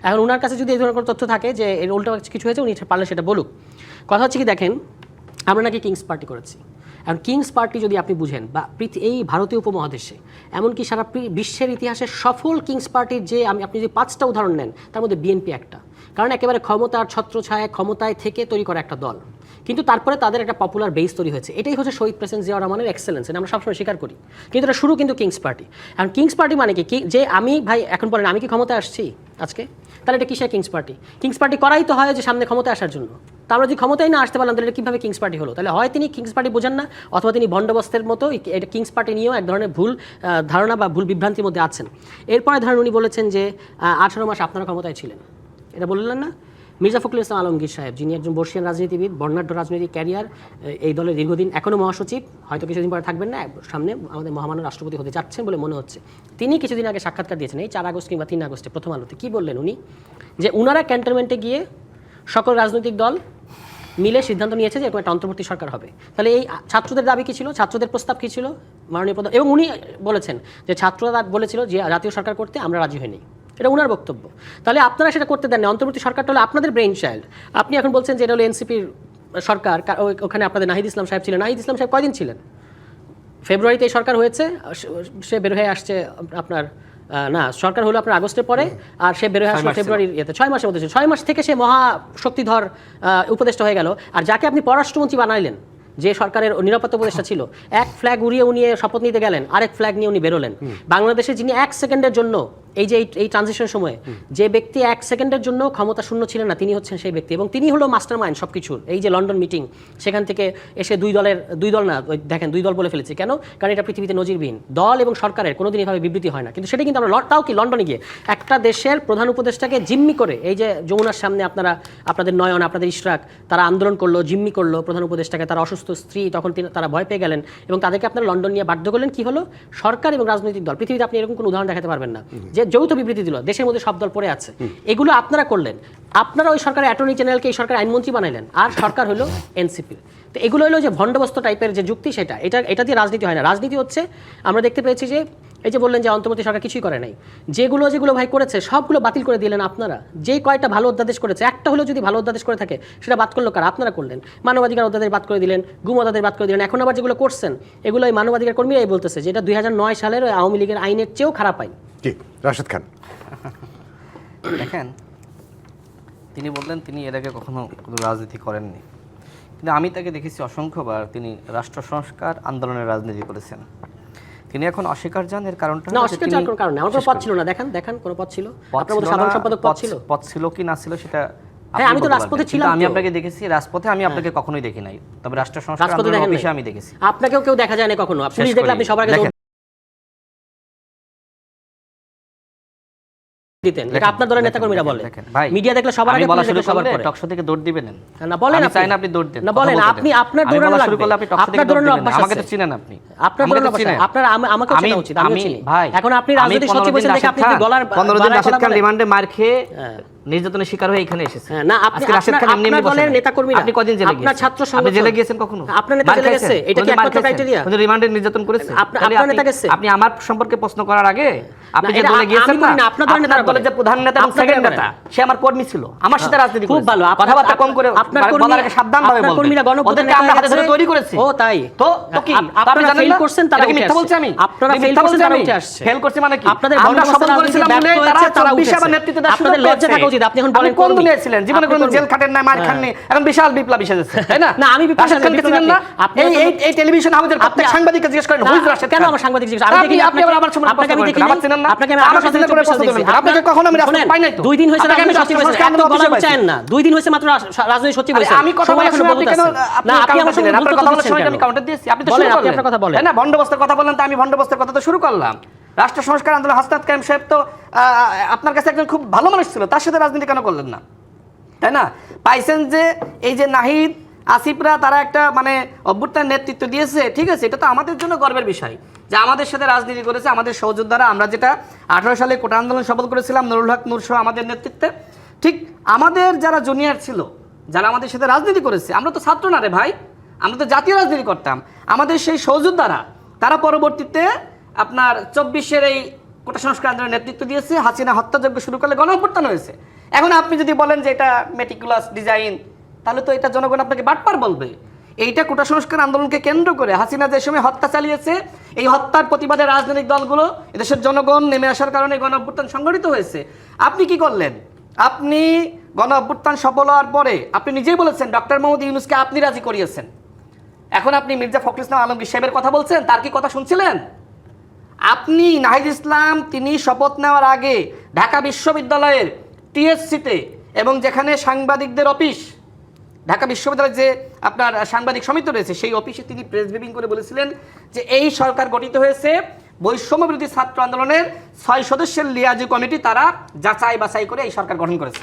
এখন ওনার কাছে যদি এই ধরনের কোনো তথ্য থাকে যে এর উল্টো কিছু হয়েছে, উনি পারলে সেটা বলুক। কথা হচ্ছে কি, দেখেন, আমরা নাকি কিংস পার্টি করেছি। এখন কিংস পার্টি যদি আপনি বুঝেন, বা এই ভারতীয় উপমহাদেশে এমনকি সারা বিশ্বের ইতিহাসে সফল কিংস পার্টির যে আপনি যদি 5টা উদাহরণ নেন, তার মধ্যে বিএনপি একটা। কারণ একেবারে ক্ষমতার ছত্রছায়া, ক্ষমতায় থেকে তৈরি করা একটা দল, কিন্তু তারপরে তাদের একটা পপুলার বেস তৈরি হয়েছে। এটাই হচ্ছে শহীদ প্রেসিডেন্ট জিয়াউর রহমানের এক্সেলেন্স, এটা আমরা সবসময় স্বীকার করি। কিন্তু এটা শুরু কিন্তু কিংস পার্টি। এখন কিংস পার্টি মানে কি, যে আমি ভাই এখন বলেন আমি কি ক্ষমতায় আসছি আজকে, তাহলে এটা কিসের কিংস পার্টি? কিংস পার্টি করাই তো হয় যে সামনে ক্ষমতায় আসার জন্য। তা আমরা যদি ক্ষমতায় না আসতে পারলাম, তাহলে এটা কীভাবে কিংস পার্টি হলো? তাহলে হয় তিনি কিংস পার্টি বোঝেন না, অথবা তিনি ভণ্ডবস্তের মতো এটা কিংস পার্টি নিয়েও এক ধরনের ভুল ধারণা বা ভুল বিভ্রান্তির মধ্যে আছেন। এরপরে ধরেন উনি বলেছেন যে 18 মাস আপনারা ক্ষমতায় ছিলেন, এটা বললেন না? মির্জা ফখরুল ইসলাম আলমগীর সাহেব, যিনি একজন বর্ষিয়ান রাজনীতিবিদ, বর্ণাঢ্য রাজনৈতিক ক্যারিয়ার, এই দলের দীর্ঘদিন, এখনও মহাসচিব, হয়তো কিছুদিন পরে থাকবেন না, সামনে আমাদের মহামান্য রাষ্ট্রপতি হতে যাচ্ছেন বলে মনে হচ্ছে। তিনি কিছুদিন আগে সাক্ষাৎকার দিয়েছেন, এই 4 আগস্ট কিংবা 3 আগস্টে প্রথম আলোতে। কী বললেন উনি? যে উনারা ক্যান্টনমেন্টে গিয়ে সকল রাজনৈতিক দল মিলে সিদ্ধান্ত নিয়েছে যে এরকম একটা অন্তর্বর্তী সরকার হবে। তাহলে এই ছাত্রদের দাবি কী ছিল, ছাত্রদের প্রস্তাব কী ছিল মাননীয় প্রধান? এবং উনি বলেছেন যে ছাত্ররা বলেছিল যে জাতীয় সরকার করতে আমরা রাজি হইনি, এটা ওনার বক্তব্য। তাহলে আপনারা সেটা করতে দেন না, অন্তর্বর্তী সরকারটা হলো আপনাদের ব্রেইন চাইল্ড। আপনি এখন বলছেন যে এটা হলো এনসিপির সরকার, ওখানে আপনাদের নাহিদ ইসলাম সাহেব ছিলেন। নাহিদ ইসলাম সাহেব কয়দিন ছিলেন? ফেব্রুয়ারিতে এই সরকার হয়েছে, সে বের হয়ে আসছে আপনার না, সরকার হলো আপনার আগস্টের পরে, আর সে বের হয়ে আসলো ফেব্রুয়ারির ইয়েতে, 6 মাসের মধ্যে ছিল। 6 মাস থেকে সে মহাশক্তিধর উপদেষ্টা হয়ে গেল। আর যাকে আপনি পররাষ্ট্রমন্ত্রী বানাইলেন, যে সরকারের নিরাপত্তা উপদেষ্টা ছিল, এক ফ্ল্যাগ উড়িয়ে উনিয়ে শপথ নিতে গেলেন, আরেক ফ্ল্যাগ নিয়ে উনি বেরোলেন। বাংলাদেশে যিনি 1 সেকেন্ডের জন্য এই ট্রানজিশন সময়ে যে ব্যক্তি 1 সেকেন্ডের জন্য ক্ষমতা শূন্য ছিলেন না তিনি হচ্ছেন সেই ব্যক্তি, এবং তিনি হলো মাস্টার মাইন্ড সব কিছুর। এই যে লন্ডন মিটিং, সেখান থেকে এসে দুই দল না, দেখেন 2 দল বলে ফেলেছি কেন, কারণ এটা পৃথিবীতে নজিরবিহীন। দল এবং সরকারের কোনোদিন এভাবে বিবৃতি হয় না, কিন্তু সেটা কিন্তু আমরা তাও কি লন্ডনে গিয়ে একটা দেশের প্রধান উপদেষ্টাকে জিম্মি করে, এই যে যমুনার সামনে আপনাদের নয়ন, আপনাদের ইশরাক, তারা আন্দোলন করলো, জিম্মি করলো প্রধান উপদেষ্টাকে, তার অসুস্থ স্ত্রী, তখন তারা ভয় পেয়ে গেলেন এবং তাদেরকে আপনারা লন্ডন নিয়ে বাধ্য করলেন। কি হলো? সরকার এবং রাজনৈতিক দল, পৃথিবীতে আপনি এরকম কোনো উদাহরণ দেখাতে পারবেন না যে যৌথ বিবৃতি দিল, দেশের মধ্যে সব দল পড়ে আছে। এগুলো আপনারা করলেন, আপনারা ওই সরকারের অ্যাটর্নি জেনারেলকে এই সরকার আইনমন্ত্রী বানাইলেন, আর সরকার হলো এনসিপির। তো এগুলো হলো যে ভণ্ডবস্ত টাইপের যে যুক্তি, এটা দিয়ে রাজনীতি হয় না। রাজনীতি হচ্ছে, আমরা দেখতে পেয়েছি যে এই যে বললেন যে অন্তর্বর্তী সরকার কিছুই করে নাই, যেগুলো ভাই করেছে সবগুলো বাতিল করে দিলেন আপনারা। যে কয়টা ভালো অধ্যাদেশ করেছে, একটা হলো যদি ভালো অধ্যাদেশ করে থাকে সেটা বাদ করলো কারা? আপনারা করলেন। মানবাধিকার অধ্যাদেশ বাদ করে দিলেন, গুম অধ্যাদেশ বাদ করে দিলেন। এখন আবার যেগুলো করছেন এগুলো এই মানবাধিকার কর্মীরাই বলতেছে যে এটা 2009 সালের ওই আওয়ামী লীগের আইনের চেয়েও খারাপ আইন। জি, রাশেদ খান। দেখেন, তিনি বললেন তিনি এর আগে কখনো কোনো রাজনীতি করেননি, কিন্তু আমি তাকে দেখেছি অসংখ্যবার তিনি রাষ্ট্র সংস্কার আন্দোলনের রাজনীতি করেছেন। তিনি এখন অস্বীকার যান, এর কারণটা না, অস্বীকার যাওয়ার কোনো কারণ নেই। আমার কোনো পদ ছিল না, দেখেন কোনো পদ ছিল, আপনার মধ্যে সাধারণ সম্পাদক পদ ছিল কি না ছিল সেটা হ্যাঁ, আমি তো রাজপথে ছিলাম। আমি আপনাকে দেখেছি রাজপথে, আমি আপনাকে কখনোই দেখি নাই, তবে রাষ্ট্র সংস্কার অফিসে আমি দেখেছি। আপনাকেও কেউ দেখা যায় না কখনো। পুলিশ দেখলে আপনি সবার আগে দিতেন, এটা আপনার দলের নেতাকর্মীরা বলে। মিডিয়া দেখলে সবার আগে পুলিশ দেখলে সবার পরে। টক শো থেকে দৌড় দিবেন না, বলেন আমি চাই না আপনি দৌড় দেন। না, বলেন আপনি, আপনার দৌড়ানো লাগবে। শুরু করলে আপনি টক শো থেকে দৌড় দিবেন। আমাকে তো চিনেন আপনি, আপনার দৌড়ানো অভ্যাস, আপনার আমাকে চেনা উচিত। আমি চিনি ভাই। এখন আপনি রাজনীতি সচিব বসে দেখে আপনি গলার 15 দিন রাশেদ খান রিমান্ডে মার খেয়ে নির্যাতনের শিকার হয়ে এখানে এসেছে। না, আপনি রাশেদ খান এমনি দলের নেতাকর্মীরা, আপনি কদিন জেলে গেছেন? আপনার ছাত্র সংগঠন, আপনি জেলে গিয়েছেন কখনো? আপনার নেতা জেলে গেছে, এটা কি একমাত্র ক্রাইটেরিয়া? উনি রিমান্ডে নির্যাতন করেছে, আপনার নেতা গেছে। আপনি আমার সম্পর্কে প্রশ্ন করার আগে আপনি যে দলে গিয়েছেন না, আপনার দলের নেতা বলে যে প্রধান নেতা এবং সেকেন্ড নেতা, সে আমার কর্মী ছিল, আমার সাথে রাজনীতি করেছে। খুব ভালো, কথাবার্তা কম করে আপনার কর্মীরা সাবধানভাবে বলবেন। কর্মীরা ওদেরকে আমরা হাতে ধরে তৈরি করেছি। ও তাই তো কি আপনি ফেল করছেন? তারা কি মিথ্যা বলছে? আপনারা ফেল করছেন, তারা উঠে আসছে। ফেল করছে মানে কি? আপনাদের আমরা সফল করেছিলাম বলে তারা উঠে আসছে। নেতৃত্ব দেওয়ার সুযোগ পেয়েছে। লজ্জা থাকা উচিত। আপনি এখন বলেন কোন দুনিয়ায় ছিলেন? জীবনে কোনো জেল খাটেন না, মার খাননি, এখন বিশাল বিপ্লবী সেজেছে, তাই না? না, আমি বিপ্লবী ছিলেন না। এই টেলিভিশন হাউসের প্রত্যেক সাংবাদিককে জিজ্ঞেস করেন হুইজ রাশেদ খান। কেন আমার সাংবাদিক জিজ্ঞেস? আমি দেখি আপনি আবার আমার সামনে আপনাকে আমি দেখি আমার চিনেন না, আপনাকে আমি আমার সাথে করে প্রশ্ন করবেন। আপনাকে কখনো আমি রাস্তায় পাই নাই তো। 2 দিন হইছে রাজনৈতিক সচিব হইছে, এত বলা চান না। 2 দিন হইছে মাত্র রাজনৈতিক সচিব হইছে। আমি কথা বলার সময় আপনি কেন আপনি আমার সঙ্গে আপনার কথা বলার সময় আমি কাউন্টার দিয়েছি, আপনি তো শুরু করলেন। আপনি আপনার কথা বলেন, তাই না? ভণ্ডবস্তের কথা বললেন, তো আমি ভণ্ডবস্তের কথা তো শুরু করলাম। রাষ্ট্র সংস্কার আন্দোলন হাসনাত কায়েম সাহেব তো আপনার কাছে একজন খুব ভালো মানুষ ছিল, তার সাথে রাজনীতি কেন করলেন না, তাই না? পাইছেন যে এই যে নাহিদ আসিফরা তারা একটা মানে অভ্যুত্থানের নেতৃত্ব দিয়েছে, ঠিক আছে, এটা তো আমাদের জন্য গর্বের বিষয় যে আমাদের সাথে রাজনীতি করেছে আমাদের সহযোদ্ধারা। আমরা যেটা 18 সালে কোটা আন্দোলন সফল করেছিলাম নুরুল হক নূর সহ আমাদের নেতৃত্বে, ঠিক আমাদের যারা জুনিয়র ছিল, যারা আমাদের সাথে রাজনীতি করেছে, আমরা তো ছাত্র না রে ভাই, আমরা তো জাতীয় রাজনীতি করতাম। আমাদের সেই সহযোদ্ধারা তারা পরবর্তীতে আপনার 24-এর এই কোটা সংস্কার আন্দোলনের নেতৃত্ব দিয়েছে, হাসিনা হত্যাযজ্ঞ শুরু করলে গণঅভ্যুত্থান হয়েছে। এখন আপনি যদি বলেন যে এটা মেটিকুলাস ডিজাইন, তাহলে তো এটা জনগণ আপনাকে বাটপার বলবে। এইটা কোটা সংস্কার আন্দোলনকে কেন্দ্র করে হাসিনা যে সময় হত্যা চালিয়েছে, এই হত্যার প্রতিবাদে রাজনৈতিক দলগুলো, এদেশের জনগণ নেমে আসার কারণে গণঅভ্যুত্থান সংগঠিত হয়েছে। আপনি কি করলেন? আপনি গণঅভ্যুত্থান সফল হওয়ার পরে আপনি নিজেই বলেছেন ডক্টর মোহাম্মদ ইউনূসকে আপনি রাজি করিয়েছেন। এখন আপনি মির্জা ফখরুল ইসলাম আলমগীর সাহেবের কথা বলছেন, তার কি কথা শুনছিলেন? আপনি নাহিদ ইসলাম তিনি শপথ নেওয়ার আগে ঢাকা বিশ্ববিদ্যালয়ের টিএসসিতে এবং যেখানে সাংবাদিকদের অফিস, ঢাকা বিশ্ববিদ্যালয়ের যে আপনার সাংবাদিক সমিতি রয়েছে সেই অফিসে তিনি প্রেস ব্রিফিং করে বলেছিলেন যে এই সরকার গঠিত হয়েছে বৈষম্য বিরোধী ছাত্র আন্দোলনের 6 সদস্যের লিয়াজু কমিটি, তারা যাচাই বাছাই করে এই সরকার গঠন করেছে,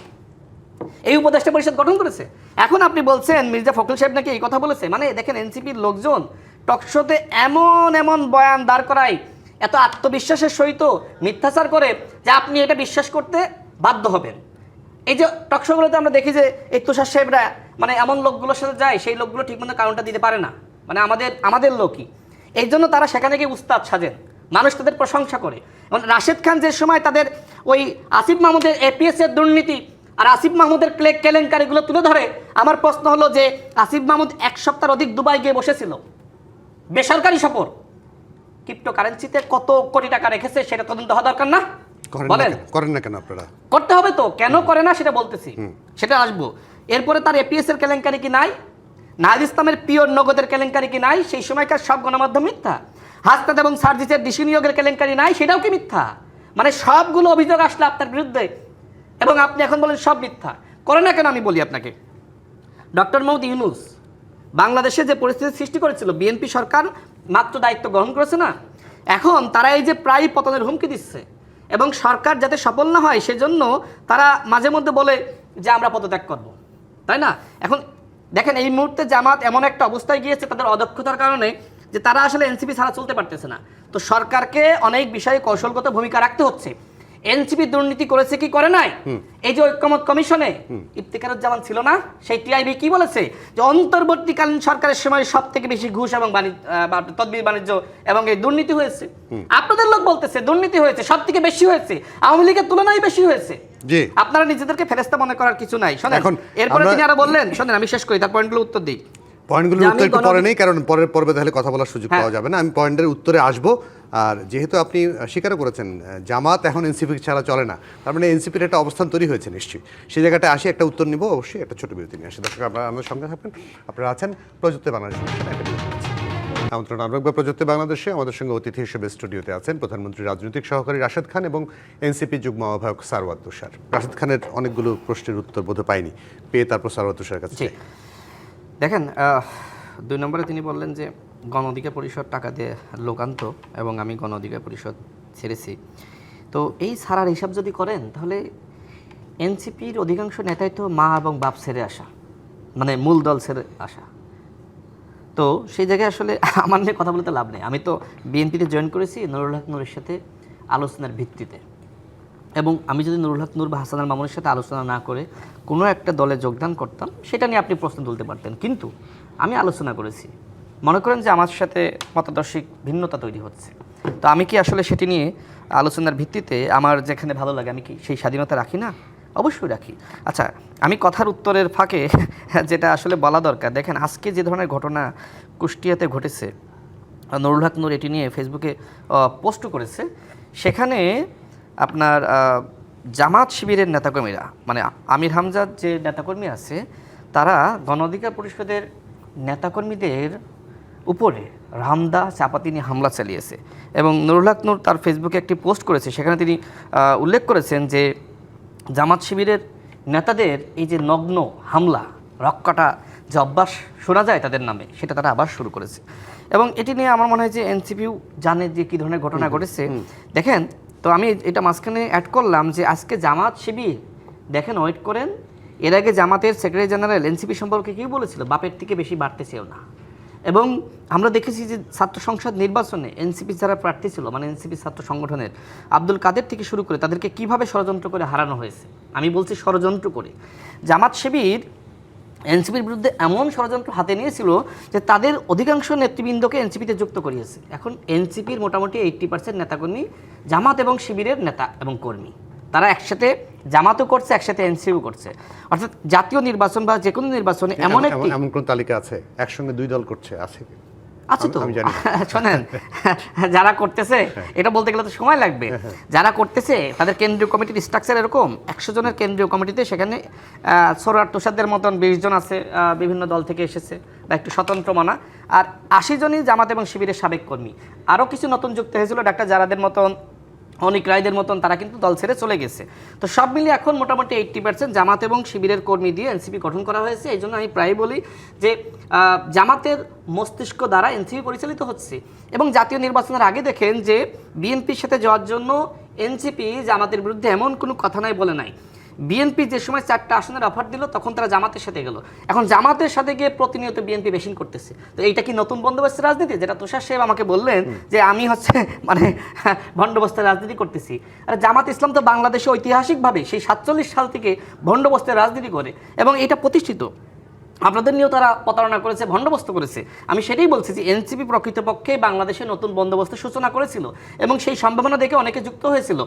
এই উপদেষ্টা পরিষদ গঠন করেছে। এখন আপনি বলছেন মির্জা ফখরুল সাহেব নাকি এই কথা বলেছে। মানে দেখেন, এনসিপির লোকজন টকশোতে এমন বয়ান দাঁড় করায়, এত আত্মবিশ্বাসের সহিত মিথ্যাচার করে যে আপনি এটা বিশ্বাস করতে বাধ্য হবেন। এই যে টকশোগুলোতে আমরা দেখি যে এই তুষার সাহেবরা মানে এমন লোকগুলোর সাথে যায়, সেই লোকগুলো ঠিকমতো কাউন্টার দিতে পারে না, মানে আমাদের লোকই। এই জন্য তারা সেখানে গিয়ে উস্তাদ সাজেন, মানুষ তাদের প্রশংসা করে। এবং রাশেদ খান যে সময় তাদের ওই আসিফ মাহমুদের এপিএসের দুর্নীতি আর আসিফ মাহমুদের কেলেঙ্কারিগুলো তুলে ধরে, আমার প্রশ্ন হলো যে আসিফ মাহমুদ 1 সপ্তাহ অধিক দুবাই গিয়ে বসেছিল বেসরকারি সফর, ক্রিপ্টোকারেন্সিতে কত কোটি টাকা রেখেছে সেটা তদন্ত হওয়া দরকার না? করেন না কেন আপনারা? করতে হবে তো, কেন করে না সেটা বলতেছি, সেটা আসবো। এরপরে তার এপিএস এর কেলেঙ্কারি কি নাই? নাহিদ ইসলামের পিওর নগদের কেলেঙ্কারি কি নাই? সেই সময়কার সব গণমাধ্যম মিথ্যা। হাসনাত এবং সার্জিসের ডিসি নিয়োগের কেলেঙ্কারি নাই? সেটাও কি মিথ্যা? মানে সবগুলো অভিযোগ আসলে আপনার বিরুদ্ধে এবং আপনি এখন বলেন সব মিথ্যা। করে না কেন আমি বলি আপনাকে, ডক্টর মোহাম্মদ ইউনূস বাংলাদেশে যে পরিস্থিতি সৃষ্টি করেছিল, বিএনপি সরকার মাত্র দায়িত্ব গ্রহণ করেছে না, এখন তারা এই যে প্রায় পতনের হুমকি দিচ্ছে এবং সরকার যাতে সফল না হয় সেজন্য তারা মাঝে মধ্যে বলে যে আমরা পদত্যাগ করব, তাই না? এখন দেখেন এই মুহূর্তে জামাত এমন একটা অবস্থায় গিয়েছে তাদের অদক্ষতার কারণে যে তারা আসলে এনসিপি ছাড়া চলতে পারতেছে না। তো সরকারকে অনেক বিষয়ে কৌশলগত ভূমিকা রাখতে হচ্ছে। এনসিপি দুর্নীতি করেছে কি করে নাই? এই যে ঐক্যমত কমিশনে ইফতিখারুজ্জামান ছিল না, সেই টিআইবি কি বলেছে যে অন্তর্বর্তীকালীন সরকারের সময় সব থেকে বেশি ঘুষ এবং তদবির বাণিজ্য এবং এই দুর্নীতি হয়েছে। আপনাদের লোক বলতেছে দুর্নীতি হয়েছে, সব থেকে বেশি হয়েছে, আওয়ামী লীগের তুলনায় বেশি হয়েছে। আপনারা নিজেদেরকে ফেরেশতা মনে করার কিছু নাই। শোনেন, এরপরে তিনি আরো বললেন, শোনেন আমি শেষ করি, তার পয়েন্টগুলো উত্তর দিই। পয়েন্টগুলোর উত্তর একটু পরে নেই, কারণ পরের পর্বে তাহলে কথা বলার সুযোগ পাওয়া যাবে না। আমি পয়েন্টের উত্তরে আসবো। আর যেহেতু আপনি স্বীকার করেছেন জামাত এখন এনসিপি ছাড়া চলে না, তার মানে এনসিপির একটা অবস্থান তৈরি হয়েছে নিশ্চয়ই। সেই জায়গাটা আসি, একটা উত্তর নিব অবশ্যই, একটা ছোট বিরতি নিয়ে আসি। দর্শক আপনারা আমাদের সঙ্গে থাকবেন। আপনারা আছেন প্রযুক্তি বাংলাদেশ অনুষ্ঠানে একটা বিরতি আছে। আমন্ত্রণ আরেকবার প্রযুক্তি বাংলাদেশে। আমাদের সঙ্গে অতিথি হিসেবে স্টুডিওতে আছেন প্রধানমন্ত্রী রাজনৈতিক সহকারী রাশেদ খান এবং এনসিপি যুগ্ম আহ্বায়ক সারওয়াত তুষার। রাশেদ খানের অনেকগুলো প্রশ্নের উত্তর বোধহয় পাইনি, পেয়ে তারপর সারওয়াত তুষারের কাছে। দেখেন, 2 নম্বরে তিনি বললেন যে গণ অধিকার পরিষদ টাকা দিয়ে লোকান্ত এবং আমি গণ অধিকার পরিষদ ছেড়েছি। তো এই ছাড়ার হিসাব যদি করেন তাহলে এনসিপির অধিকাংশ নেতাই তো মা এবং বাপ ছেড়ে আসা, মানে মূল দল ছেড়ে আসা। তো সেই জায়গায় আসলে আমার নিয়ে কথা বলতে লাভ নেই। আমি তো বিএনপিতে জয়েন করেছি নুরুল হক নূরের সাথে আলোচনার ভিত্তিতে, এবং আমি যদি নুরুল হক নূর বা হাসান আল মামুনের সাথে আলোচনা না করে কোনো একটা দলে যোগদান করতাম সেটা নিয়ে আপনি প্রশ্ন তুলতে পারতেন, কিন্তু আমি আলোচনা করেছি। মনে করেন যে আমার সাথে মতাদর্শিক ভিন্নতা তৈরি হচ্ছে, তো আমি কি আসলে সেটি নিয়ে আলোচনার ভিত্তিতে আমার যেখানে ভালো লাগে আমি কি সেই স্বাধীনতা রাখি না? অবশ্যই রাখি। আচ্ছা, আমি কথার উত্তরের ফাঁকে যেটা আসলে বলা দরকার, দেখেন আজকে যে ধরনের ঘটনা কুষ্টিয়াতে ঘটেছে, নুরুল হক নূর এটি নিয়ে ফেসবুকে পোস্ট করেছে, সেখানে আপনার জামাত শিবিরের নেতাকর্মীরা, মানে আমির হামজার যে নেতাকর্মী আছে, তারা গণ অধিকার পরিষদের নেতাকর্মীদের উপরে রামদা চাপাতি নিয়ে হামলা চালিয়েছে। এবং নুরুল হক নূর তার ফেসবুকে একটি পোস্ট করেছে, সেখানে তিনি উল্লেখ করেছেন যে জামাত শিবিরের নেতাদের এই যে নগ্ন হামলা, রক্কাটা যে অভ্যাস শোনা যায় তাদের নামে, সেটা তারা আবার শুরু করেছে। এবং এটি নিয়ে আমার মনে হয় যে এনসিপিও জানে যে কী ধরনের ঘটনা ঘটেছে। দেখেন, তো আমি এটা মাঝখানে অ্যাড করলাম যে আজকে জামাত শিবির, দেখেন ওয়েট করেন, এর আগে জামাতের সেক্রেটারি জেনারেল এনসিপি সম্পর্কে কী বলেছিল, বাপের থেকে বেশি বাড়তেছেও না। এবং আমরা দেখেছি যে ছাত্র সংসদ নির্বাচনে এনসিপি যারা প্রার্থী ছিল, মানে এনসিপি ছাত্র সংগঠনের আব্দুল কাদের থেকে শুরু করে তাদেরকে কিভাবে ষড়যন্ত্র করে হারানো হয়েছে। আমি বলছি ষড়যন্ত্র করে। জামাত শিবির এনসিপির বিরুদ্ধে এমন ষড়যন্ত্র হাতে নিয়েছিল যে তাদের অধিকাংশ নেতৃবৃন্দকে এনসিপিতে যুক্ত করিয়েছে। এখন এনসিপির মোটামুটি 80% নেতাকর্মী জামাত এবং শিবিরের নেতা এবং কর্মী, তারা একসাথে জামাতও করছে, একসাথে এনসিপিও করছে। অর্থাৎ জাতীয় নির্বাচন বা যে কোনো নির্বাচনে এমন কোন তালিকা আছে একসঙ্গে 2 দল করছে? আছে আচ্ছা, তো শোনেন, যারা করতেছে এটা বলতে গেলে তো সময় লাগবে। যারা করতেছে তাদের কেন্দ্রীয় কমিটির স্ট্রাকচার এরকম, 100 জনের কেন্দ্রীয় কমিটিতে সেখানে সরোয়ার তুষারদের মতন 20 জন আছে, বিভিন্ন দল থেকে এসেছে বা একটু স্বতন্ত্র মানা, আর 80 জনই জামাত এবং শিবিরের সাবেক কর্মী। আরও কিছু নতুন যুক্ত হয়েছিল, ডাক্তার জারাদের মতন, অনিক রায়দের মতন, তারা কিন্তু দল ছেড়ে চলে গেছে। তো সব মিলিয়ে এখন মোটামুটি 80% জামাত এবং শিবিরের কর্মী দিয়ে এনসিপি গঠন করা হয়েছে। এই জন্য আমি প্রায় বলি যে জামাতের মস্তিষ্ক দ্বারা এনসিপি পরিচালিত হচ্ছে। এবং জাতীয় নির্বাচনের আগে দেখেন যে বিএনপির সাথে যাওয়ার জন্য এনসিপি জামাতের বিরুদ্ধে এমন কোনো কথা নাই বলে নাই। বিএনপি যে সময় 4টা আসনের অফার দিল তখন তারা জামাতের সাথে গেল, এখন জামাতের সাথে গিয়ে প্রতিনিয়ত বিএনপি বেশিন করতেছে। তো এইটা কি নতুন বন্দোবস্তের রাজনীতি, যেটা তুষার সাহেব আমাকে বললেন যে আমি মানে বন্দোবস্তের রাজনীতি করতেছি? আর জামাত ইসলাম তো বাংলাদেশে ঐতিহাসিকভাবে সেই 47 সাল থেকে বন্দোবস্তের রাজনীতি করে এবং এটা প্রতিষ্ঠিত। আপনাদের নিয়েও তারা প্রতারণা করেছে, ভণ্ডবস্ত করেছে। আমি সেটাই বলছি যে এনসিপি প্রকৃতপক্ষে বাংলাদেশে নতুন বন্দোবস্তের সূচনা করেছিল এবং সেই সম্ভাবনা দেখে অনেকে যুক্ত হয়েছিল।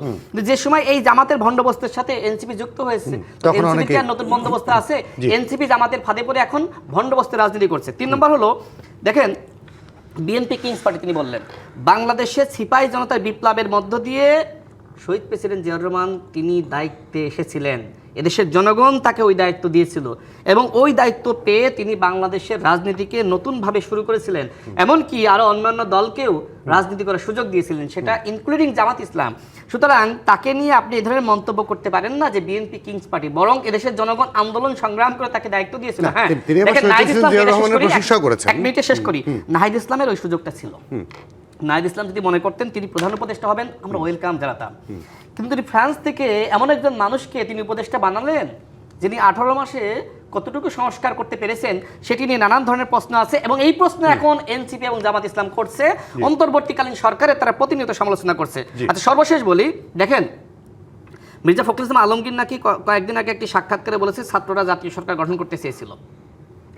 যে সময় এই জামাতের ভণ্ডবস্তের সাথে এনসিপি যুক্ত হয়েছে, এনসিপি আর নতুন বন্দোবস্ত আছে, এনসিপি জামাতের ফাঁদে পড়ে এখন ভণ্ডবস্তের রাজনীতি করছে। 3 নম্বর হলো, দেখেন বিএনপি কিংস পার্টি, তিনি বললেন বাংলাদেশে সিপাহী জনতার বিপ্লবের মধ্য দিয়ে শহীদ প্রেসিডেন্ট জিয়াউর রহমান তিনি দায়িত্বে এসেছিলেন, এদেশের জনগণ তাকে ওই দায়িত্ব দিয়েছিল এবং ওই দায়িত্ব পেয়ে তিনি বাংলাদেশের রাজনীতিকে নতুনভাবে শুরু করেছিলেন, এমনকি আরো অন্যান্য দলকেও রাজনীতি করার সুযোগ দিয়েছিলেন, সেটা ইনক্লুডিং জামাত ইসলাম। সুতরাং তাকে নিয়ে আপনি এই ধরনের মন্তব্য করতে পারেন না যে বিএনপি কিংস পার্টি, বরং এদেশের জনগণ আন্দোলন সংগ্রাম করে তাকে দায়িত্ব দিয়েছিল। হ্যাঁ, তিনি আবার দেখেন, নাহিদ ইসলাম, জিয়া রহমানের প্রশংসা করেছেন। এক মিনিটে শেষ করি। নাহিদ ইসলামের ওই সুযোগটা ছিল। নাহিদ ইসলাম যদি মনে করতেন তিনি প্রধান উপদেষ্টা হবেন, আমরা ওয়েলকাম জানাতাম। কিন্তু তিনি ফ্রান্স থেকে এমন একজন মানুষকে তিনি উপদেষ্টা বানালেন যিনি 18 মাসে কতটুকু সংস্কার করতে পেরেছেন সেটি নিয়ে নানান ধরনের প্রশ্ন আছে এবং এই প্রশ্ন এখন এনসিপি এবং জামাত ইসলাম করছে, অন্তর্বর্তীকালীন সরকারের তারা প্রতিনিয়ত সমালোচনা করছে। আচ্ছা, সর্বশেষ বলি, দেখেন মির্জা ফখরুল ইসলাম আলমগীর নাকি কয়েকদিন আগে একটি সাক্ষাৎকারে বলেছে ছাত্ররা জাতীয় সরকার গঠন করতে চেয়েছিল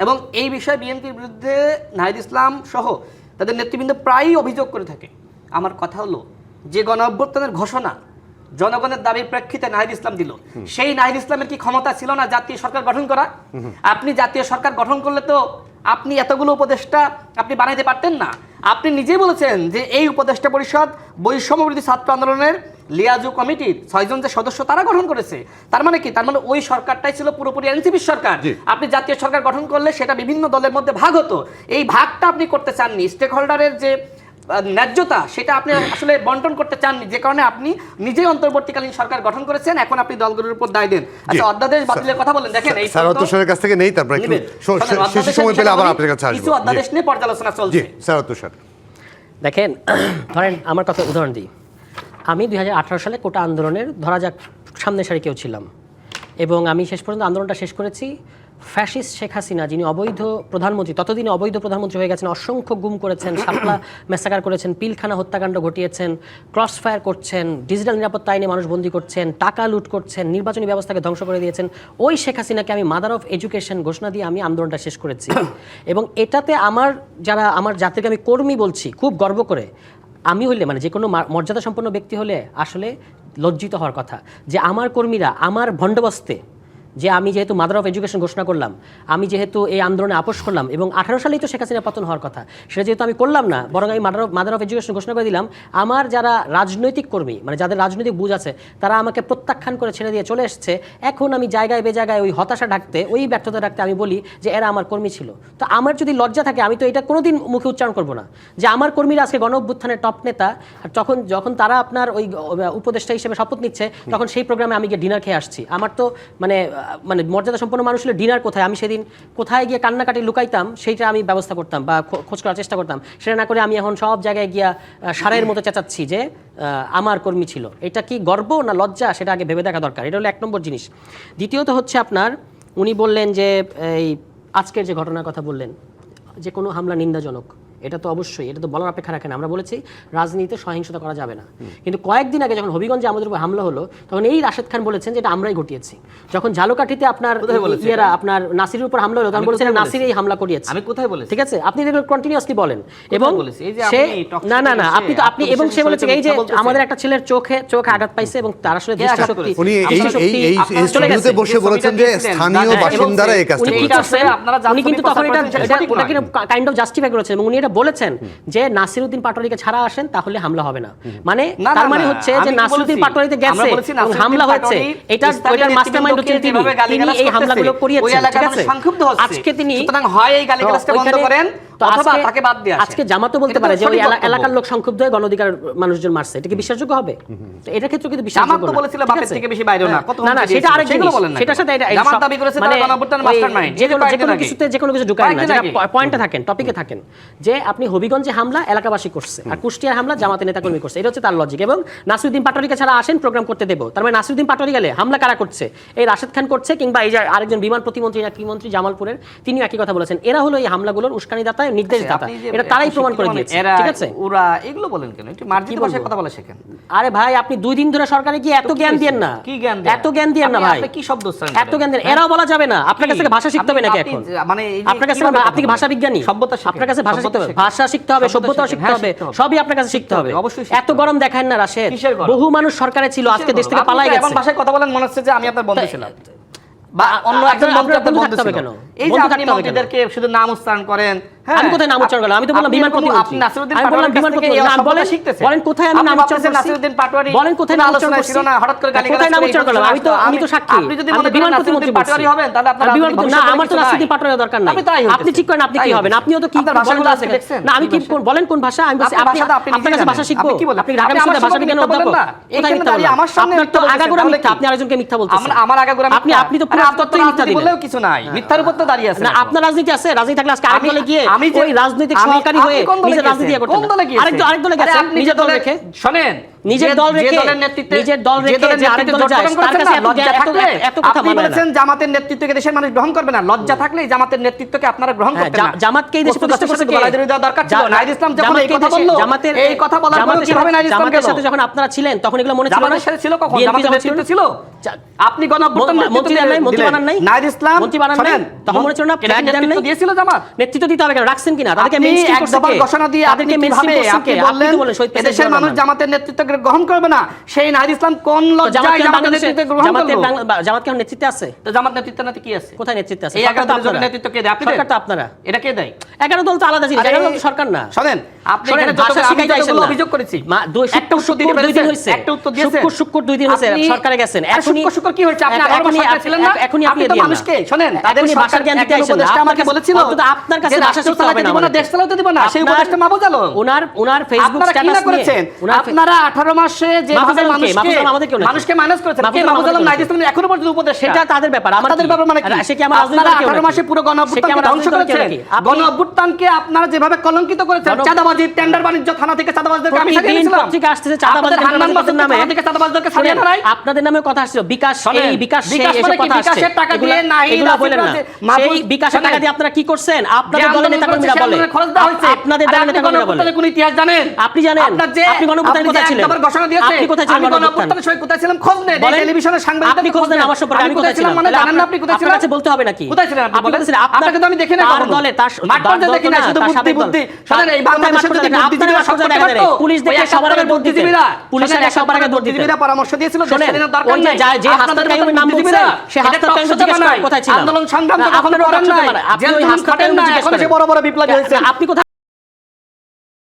এবং এই বিষয়ে বিএনপির বিরুদ্ধে নাহিদ ইসলাম সহ তাদের নেতৃবৃন্দ প্রায়ই অভিযোগ করে থাকে। আমার কথা হলো, যে গণ অভ্যুত্থানের ঘোষণা জনগণের দাবির প্রেক্ষিতে নাহিদ ইসলাম দিল, সেই নাহিদ ইসলামের কি ক্ষমতা ছিল না জাতীয় সরকার গঠন করা? আপনি জাতীয় সরকার গঠন করলে তো আপনি এতগুলো উপদেষ্টা আপনি বানাইতে পারতেন না। আপনি নিজেই বলেছেন যে এই উপদেষ্টা পরিষদ বৈষম্যবিরোধী ছাত্র আন্দোলনের লিয়াজু কমিটির 6 জন যে সদস্য তারা গঠন করেছে। তার মানে কি? তার মানে ওই সরকারটাই ছিল পুরোপুরি এনসিপির সরকার। আপনি জাতীয় সরকার গঠন করলে সেটা বিভিন্ন দলের মধ্যে ভাগ হতো, এই ভাগটা আপনি করতে চাননি। স্টেক হোল্ডারের যে ন্যায্যতা সেটা আপনি আসলে বন্টন করতে চাননি, যে কারণে আপনি নিজেই অন্তর্বর্তীকালীন সরকার গঠন করেছেন। এখন আপনি দলগুলোর উপর দায় দেন। আচ্ছা, অধ্যাদেশ বাতিলের কথা বলেন, দেখেন এই স্যার অতুষারের কাছ থেকে নেই, তারপর একটু শেষ সময় পেলে আবার আপনার কাছে আসবো। কিছু অধ্যাদেশ নিয়ে পর্যালোচনা চলছে। স্যার অতুষার, দেখেন, ধরেন আমার কথা উদাহরণ দিই। আমি 2018 সালে কোটা আন্দোলনের ধরা যাক সামনে সারি কেউ ছিলাম এবং আমি শেষ পর্যন্ত আন্দোলনটা শেষ করেছি। ফ্যাসিস্ট শেখ হাসিনা, যিনি অবৈধ প্রধানমন্ত্রী, ততদিনে অবৈধ প্রধানমন্ত্রী হয়ে গেছেন, অসংখ্য গুম করেছেন, শাপলা মেসাকার করেছেন, পিলখানা হত্যাকাণ্ড ঘটিয়েছেন, ক্রস ফায়ার করছেন, ডিজিটাল নিরাপত্তা আইনে মানুষ বন্দী করছেন, টাকা লুট করছেন, নির্বাচনী ব্যবস্থাকে ধ্বংস করে দিয়েছেন, ওই শেখ হাসিনাকে আমি মাদার অফ এডুকেশন ঘোষণা দিয়ে আমি আন্দোলনটা শেষ করেছি। এবং এটাতে আমার জাতিকে আমি কর্মী বলছি খুব গর্ব করে। আমি হইলে, মানে যে কোনো মর্যাদা সম্পন্ন ব্যক্তি হলে আসলে লজ্জিত হওয়ার কথা যে আমার কর্মীরা আমার ভণ্ডবস্তে, যে আমি যেহেতু মাদার অফ এডুকেশন ঘোষণা করলাম, আমি যেহেতু এই আন্দোলনে আপোষ করলাম এবং 18 সালেই তো শেখ হাসিনা পতন হওয়ার কথা, সেটা যেহেতু আমি করলাম না, বরং আমি মাদার অফ এডুকেশন ঘোষণা করে দিলাম, আমার যারা রাজনৈতিক কর্মী, মানে যাদের রাজনৈতিক বুঝ আছে, তারা আমাকে প্রত্যাখ্যান করে ছেড়ে দিয়ে চলে এসছে। এখন আমি জায়গায় বেজায়গায় ওই হতাশা ঢাকতে, ওই ব্যর্থতা ঢাকতে আমি বলি যে এরা আমার কর্মী ছিল। তো আমার যদি লজ্জা থাকে, আমি তো এটা কোনোদিন মুখে উচ্চারণ করবো না যে আমার কর্মীরা আজকে গণ অভ্যুত্থানের টপ নেতা। আর যখন তারা আপনার ওই উপদেষ্টা হিসেবে শপথ নিচ্ছে, তখন সেই প্রোগ্রামে আমি গিয়ে ডিনার খেয়ে আসছি। আমার তো মানে মর্যাদা সম্পন্ন মানুষ হলে ডিনার কোথায়, আমি সেদিন কোথায় গিয়ে কান্নাকাটি লুকাইতাম সেইটা আমি ব্যবস্থা করতাম বা খোঁজ করার চেষ্টা করতাম। সেটা না করে আমি এখন সব জায়গায় গিয়া সারের মতো চেঁচাচ্ছি যে আমার কর্মী ছিল। এটা কি গর্ব না লজ্জা, সেটা আগে ভেবে দেখা দরকার। এটা হলো 1 নম্বর জিনিস। দ্বিতীয়ত হচ্ছে আপনার, উনি বললেন যে এই আজকের যে ঘটনার কথা বললেন, যে কোনো হামলা নিন্দাজনক, এটা তো অবশ্যই, এটা তো বলার অপেক্ষা রাখে না। আমরা বলেছি রাজনীতিতে সহিংসতা করা যাবে না, কিন্তু কয়েকদিন আগে যখন হবিগঞ্জে আমাদের উপর হামলা হলো, তখন এই রাশেদ খান বলেছেন যে এটা আমরাই ঘটিয়েছি। যখন ঝালকাঠিতে আপনার আপনার নাসিরের উপর হামলা হলো, তখন বলেছেন নাসির এই হামলা করিয়েছে। আমি কোথায় বলেছি? ঠিক আছে, আপনি এগুলো কন্টিনিউয়াসলি বলেন। এবং সে না আপনি এবং সে বলেছে এই যে আমাদের একটা ছেলের চোখে আঘাত পাইছে এবং তার আসলে দৃষ্টিশক্তি, উনি এই স্টুডিওতে বসে বলেছেন যে স্থানীয় বাসিন্দারা এই কাজটা করেছে। উনি কিন্তু তখন এটা কাইন্ড অফ জাস্টিফাই করেছেন এবং উনি এটা বলেছেন যে নাসিরউদ্দিন পাটোয়ারিকে ছাড়া আসেন তাহলে হামলা হবে না। মানে তার মানে হচ্ছে যে নাসিরউদ্দিন পাটোয়ারিতে গেছে এবং হামলা হয়েছে, এটার মাস্টারমাইন্ড হচ্ছে তিনি এই হামলাগুলো করিয়েছেন। ঠিক আছে, আজকে তিনি সুতরাং হয় এই গালিগালাজটা বন্ধ করেন অথবা তাকে বাদ দিয়ে আসেন। আজকে জামাতও বলতে পারে যে ওই এলাকার লোক সংক্ষুব্ধ হয়ে গণঅধিকার মানুষজন মারছে, এটা কি বিশ্বাসযোগ্য হবে? তো এটার ক্ষেত্রে কিন্তু বিশ্বাসযোগ্য না। জামাত তো বলেছিল বাপের থেকে বেশি বাইরেও না, কত না সেটা আরেক জিনিস, সেটার সাথে এটা জামাত দাবি করেছে তারা গণঅভ্যুত্থান মাস্টারমাইন্ড। যে কোনো কিছু ঢুকায় না, যেটা পয়েন্টে থাকেন, টপিকে থাকেন, যে আপনি হবিগঞ্জে হামলা এলাকাবাসী করছে আর কুষ্টিয়ার হামলা জামাতের নেতাকর্মী করছে, এটা হচ্ছে তার লজিক। এবং নাসিরউদ্দিন পাটোয়ারিকে ছাড়া আসেন প্রোগ্রাম করতে দেব, তার মানে নাসিরউদ্দিন পাটোয়ারি গেলে হামলা কারা করছে? এই রাশেদ খান করছে, কিংবা এই যে আরেকজন বিমান প্রতিমন্ত্রী না কি মন্ত্রী জামালপুরের, তিনিও একই কথা বলেছেন। এরা হলো এই হামলাগুলোর উস্কানিদাতা, নির্দেশদাতা, এটা তারাই প্রমাণ করে দিয়েছে। ঠিক আছে, ওরা এগুলো বলেন কেন? একটু মার্জিত ভাষায় কথা বলে শেখেন। আরে ভাই, আপনি 2 দিন ধরে সরকারে কি এত জ্ঞান দেন না? কি জ্ঞান দেন? এত জ্ঞান দেন না ভাই, আপনি কি শব্দ উচ্চারণ এত জ্ঞান দেন, এরাও বলা যাবে না। আপনার কাছে ভাষা শিখতে হবে নাকি এখন? মানে আপনার কাছে আপনি কি ভাষা বিজ্ঞানী? আপনার কাছে ভাষা শিখতে হবে, ভাষা শিখতে হবে, সভ্যতাও শিখতে হবে, সবই আপনার কাছে শিখতে হবে। অবশ্যই এত গরম দেখান না রাশেদ, বহু মানুষ সরকারে ছিল, আজকে দেশ থেকে পালাই গেছে। এমন ভাষায় কথা বলেন মনে হচ্ছে যে আমি আপনার বন্ধু ছিলাম বা অন্য একজন বন্ধু আপনার বন্ধু ছিল। এই যে বন্ধু আপনি থাকতে হবে কেন? মন্ত্রীদেরকে শুধু নাম উচ্চারণ করেন, হ্যাঁ আমি কোথায় নাম উচ্চারণ করলাম? আমি তো বললাম আপনি বিমান এরকম- প্রতিমন্ত্রী। আপনি নাসিরুদ্দিন আমি বললাম পাটোয়ারির বিমান কাছ থেকে প্রতিমন্ত্রী। এই না, শব্দটা বলেন- শিখতেছেন। বলেন কোথায় আমি আপনি নাম উচ্চারণ ভাবতেছেন করছি? নাসিরুদ্দিন পাটোয়ারি বলেন কোথায় কোনো নাম আলোচনায় উচ্চারণ ছিল করছি? না, হঠাৎ করে গালি কোথায় নাম উচ্চারণ করলাম? আমি তো সাক্ষী। আপনি যদি আমি মনে তো বিমান করেন প্রতিমন্ত্রী নাসিরুদ্দিন পাটোয়ারি বলছি। হবেন, তাহলে আপনার আমি বিমান রাজনৈতিক প্রতিমন্ত্রী- না, ভবিষ্যৎ আমার তো কিছু নাই। নাসিরুদ্দিন পাটোয়ারি দরকার নাই। আপনি তাই আপনি হইতেছেন। ঠিক করেন, আপনি কি হবেন? আপনিও তো কি আপনার বলেন ভাষাগুলো তো আছে, দেখেন। দেখছেন? না, আমি কি ভাষা? বলেন কোন ভাষা? আমি বলছি আপনার আপনি ভাষাটা আপনি আপনার নিজেই কাছে ভাষা জানেন। শিখবো। আপনি কি বলেন? আপনি ঢাকা আপনি আমার বিশ্ববিদ্যালয়ের ভাষা সামনে বিজ্ঞানের মিথ্যা বললেন অধ্যাপক। না। কোথায় এইখানে মিথ্যা দাঁড়িয়ে বললাম? আমার সামনে আপনার তো মিথ্যা বলতেছেন, আগাগোড়া তাহলে মিথ্যা। কি? আপনি আরেকজনকে মিথ্যা বলতেছেন। আমার আগাগোড়া আপনি আপনি তো আরে পুরো আপনার তো তথ্যই মিথ্যা রাজনীতি দিলেন। বললেও কিছু নাই, মিথ্যার উপর তো দাঁড়িয়ে আছেন না, এখন। আপনার রাজনীতি আছে। রাজনীতি থাকলে আজকে আরেক আমি- দলে গিয়ে আমি যে- ওই রাজনৈতিক আমি- সহকারী আপনি হয়ে কোন দলে নিজের গিয়েছেন? রাজনীতি করতেন কোন দলে না। গিয়েছেন? আরেক দলে আরে গেছেন, আপনি নিজের যে দল দলে- রেখে। শোনেন, নিজের যে- দল যে রেখে, দলের নেতৃত্বে- নিজের দল যে রেখে দলের যে আরেক নেতৃত্বে দলে জোট যায়, গঠন তার করেছেন কাছে না, এত- লজ্জা এত- থাকলে এত কথা আপনি মানে না। বলেছেন জামাতের নেতৃত্বকে দেশের মানুষ গ্রহণ করবে না, লজ্জা থাকলে এই জামাতের নেতৃত্বকে আপনারা গ্রহণ হ্যাঁ, করতেন না। জামাতকে এই দেশে প্রতিষ্ঠা করছে কে? গলায় দড়ি দেওয়া দরকার ছিল। নাহিদ ইসলাম যখন এই জামাতকে কথা দেশে- বললো, জামাতের- এই কথা বলার পরেও জামাতের কিভাবে নাহিদ ইসলাম জামাতের গেল? সাথে যখন আপনারা ছিলেন তখন এগুলো মনে ছিল না? জামাতের সাথে ছিল কখন? BNP জামাতের যখন নেতৃত্ব ছিল? আপনি গণঅভ্যুত্থান মন্ত্রী দেন নাই, মন্ত্রী বানান নাই? নাহিদ ইসলাম মন্ত্রী বানান নাই? শোনেন, তখন মনে ছিল না? এটা কি ফ্ল্যাগ দেন নাই? নেতৃত্ব দিয়েছিল জামাত? নেতৃত্ব দিতে হবে কেন? রাখছেন কিনা? তাদেরকে আপনি mainstream এক করছে দফার কে? ঘোষণা দিয়ে আপনি তাদেরকে mainstream কিভাবে করছে আপনি কে? আপনি বললেন তো বলেন শহীদ এদেশের প্রেসিডেন্ট মানুষ রহমান। জামাতের নেতৃত্বকে গ্রহণ করবে না, সেই নাহিদ ইসলাম কোন লজ্জায় জামাতের নেতৃত্ব গ্রহণ করলো? জামাত কেন নেতৃত্বে আছে? তো জামাত নেতৃত্ব নাতে কি আছে? কোথায় নেতৃত্বে আছে? এই সরকার 11 তো দলের জন্য আপনারা। নেতৃত্ব কে দেয়? আপনি সরকার দেন? তো আপনারা। এটা কে দেয়? 11 দল তো আলাদা জিনিস, আরে, 11 দল তো সরকার না। শোনেন, আপনি শোনেন, এখানে ভাষা আমি শিখাইতে আইছেন যতগুলো না। অভিযোগ করেছি, শুক্র উত্তর দিতে দুই দিন পেরেছেন? হয়েছে। একটা উত্তর দিয়েছেন? শুক্র 2 দিন হয়েছে আপনি- সরকারে গেছেন। আরে শুক্র কি হয়েছে? আপনি 11 মাস সরকারে ছিলেন না? এখনই আপনি আপনি তো দিয়েন না। মানুষকে, শোনেন, তাদের এখনই ভাষার জ্ঞান দিতে একজন আইছেন না। উপদেষ্টা আমাকে আপনার বলেছিল অন্তত আপনার কাছে যে ভাষা রাষ্ট্র শিখতে হবে চালাতে না দিব না, আমাদের। দেশ চালাতে দিব না, সেই আপনার- উপদেষ্টা মাহফুজ আলম। ওনার ফেসবুক আপনারা কি না স্ট্যাটাস করেছেন? আপনারা 18 মাসে যে মাহফুজ আলম কে? মানুষকে মাহফুজ আলম আমাদের কেউ নাকি? মানুষকে মাইনাস করেছেন, মাহফুজ কে আলম মাহফুজ আলম? আমাদের নাহিদ কেউ ইসলাম এখনো পর্যন্ত উপদেষ্টা। সেটা তাদের ব্যাপার, আমার তাদের কি? ব্যাপার মানে কি? সে কি আমার রাজনৈতিক আপনারা দলের কেউ 18 মাসে নাকি? পুরো সে কি গণঅভ্যুত্থানকে আমার ধ্বংস রাজনৈতিক দলের কেউ করেছেন। নাকি? আপনি- গণঅভ্যুত্থানকে আপনারা যেভাবে কলঙ্কিত করেছেন, চাঁদাবাজি, টেন্ডার বাণিজ্য, থানা থেকে চাঁদাবাজদেরকে আমি সাজিয়ে প্রতিদিন দিয়েছিলাম। পত্রিকা আসতেছে চাঁদাবাজি, আপনাদের হান্নান টেন্ডারবাজির বাজারকে নামে। থানা থেকে চাঁদাবাজদেরকে সাজিয়ে শুনেন, আনা নাই? আপনাদের নামে কথা আসছিল বিকাশ, শোনেন, এই বিকাশ সেই বিকাশ এসব মানে কি? কথা আসছে। বিকাশের টাকা এগুলা- দিয়ে নাহিদ, এগুলা আসিফ বলেন না। রাজে, মাহফুজ, সেই বিকাশের টাকা শোনেন, দিয়ে আপনারা কি করছেন? আপনাদের যে দলের আন্দোলন নেতাকর্মীরা করেছে, বলে, সে খরচ দেওয়া হয়েছে। আপনাদের আরে দলের আপনি নেতাকর্মীরা বলে। গণঅভ্যুত্থানের কোনো ইতিহাস জানেন? আপনি জানেন? আপনার যে আপনি গণঅভ্যুত্থানে আপনি যে কোথায় ছিলেন? একবার ঘোষণা দিয়েছেন, আপনি কোথায় ছিলেন আমি গণঅভ্যুত্থানের সময় কোথায় ছিলাম খোঁজ নেন। বলেন। টেলিভিশনের সাংবাদিকদের আপনি খোঁজ নেন আমার সম্পর্কে, আমি কোথায় ছিলাম? মানে তাহলে জানেন না আপনি কোথায় আপনার ছিলেন? কাছে বলতে হবে নাকি? কোথায় ছিলেন আপনি? আপনি বলেন। কোথায় ছিলেন? আপনাকে তো আমি দেখি না তার কখনো। দলে, তার মাঠ পর্যায়ে দেখি না, দল শুধু তার বুদ্ধি সাবেক দল। বুদ্ধি। শোনেন, এই বাংলাদেশের যদি আপনারা বুদ্ধিজীবীরা মাঠ সব পর্যায়ে করতে দেখা যায়, পারতো, পুলিশ দেখে ওই সবার আগে একটা ভোট দিতেন। বুদ্ধিজীবীরা, পুলিশের শোনেন, সবার আগে ভোট দিতেন। বুদ্ধিজীবীরা পরামর্শ দিয়েছিল, দেশ শোনেন, স্বাধীনের দরকার ওই যে নাই। যে আপনাদের হাসনাত মতো কাইয়ুমের নাম বুদ্ধিজীবীরা, বলছেন, সে এটা হাসনাত কাইয়ুম টকশো জিজ্ঞেস দেওয়া করেন নাই। কোথায় ছিলাম? আন্দোলন সংগ্রাম তো না, কখনো আপনারও করেন টকশো নাই। দেওয়া নাই। আপনি জেল ওই জুলুম হাসনাত খাটেন কাইয়ুম না, জিজ্ঞেস এখন সে করেন। বড় বড় বিপ্লবী হয়েছে। আপনি কোথায়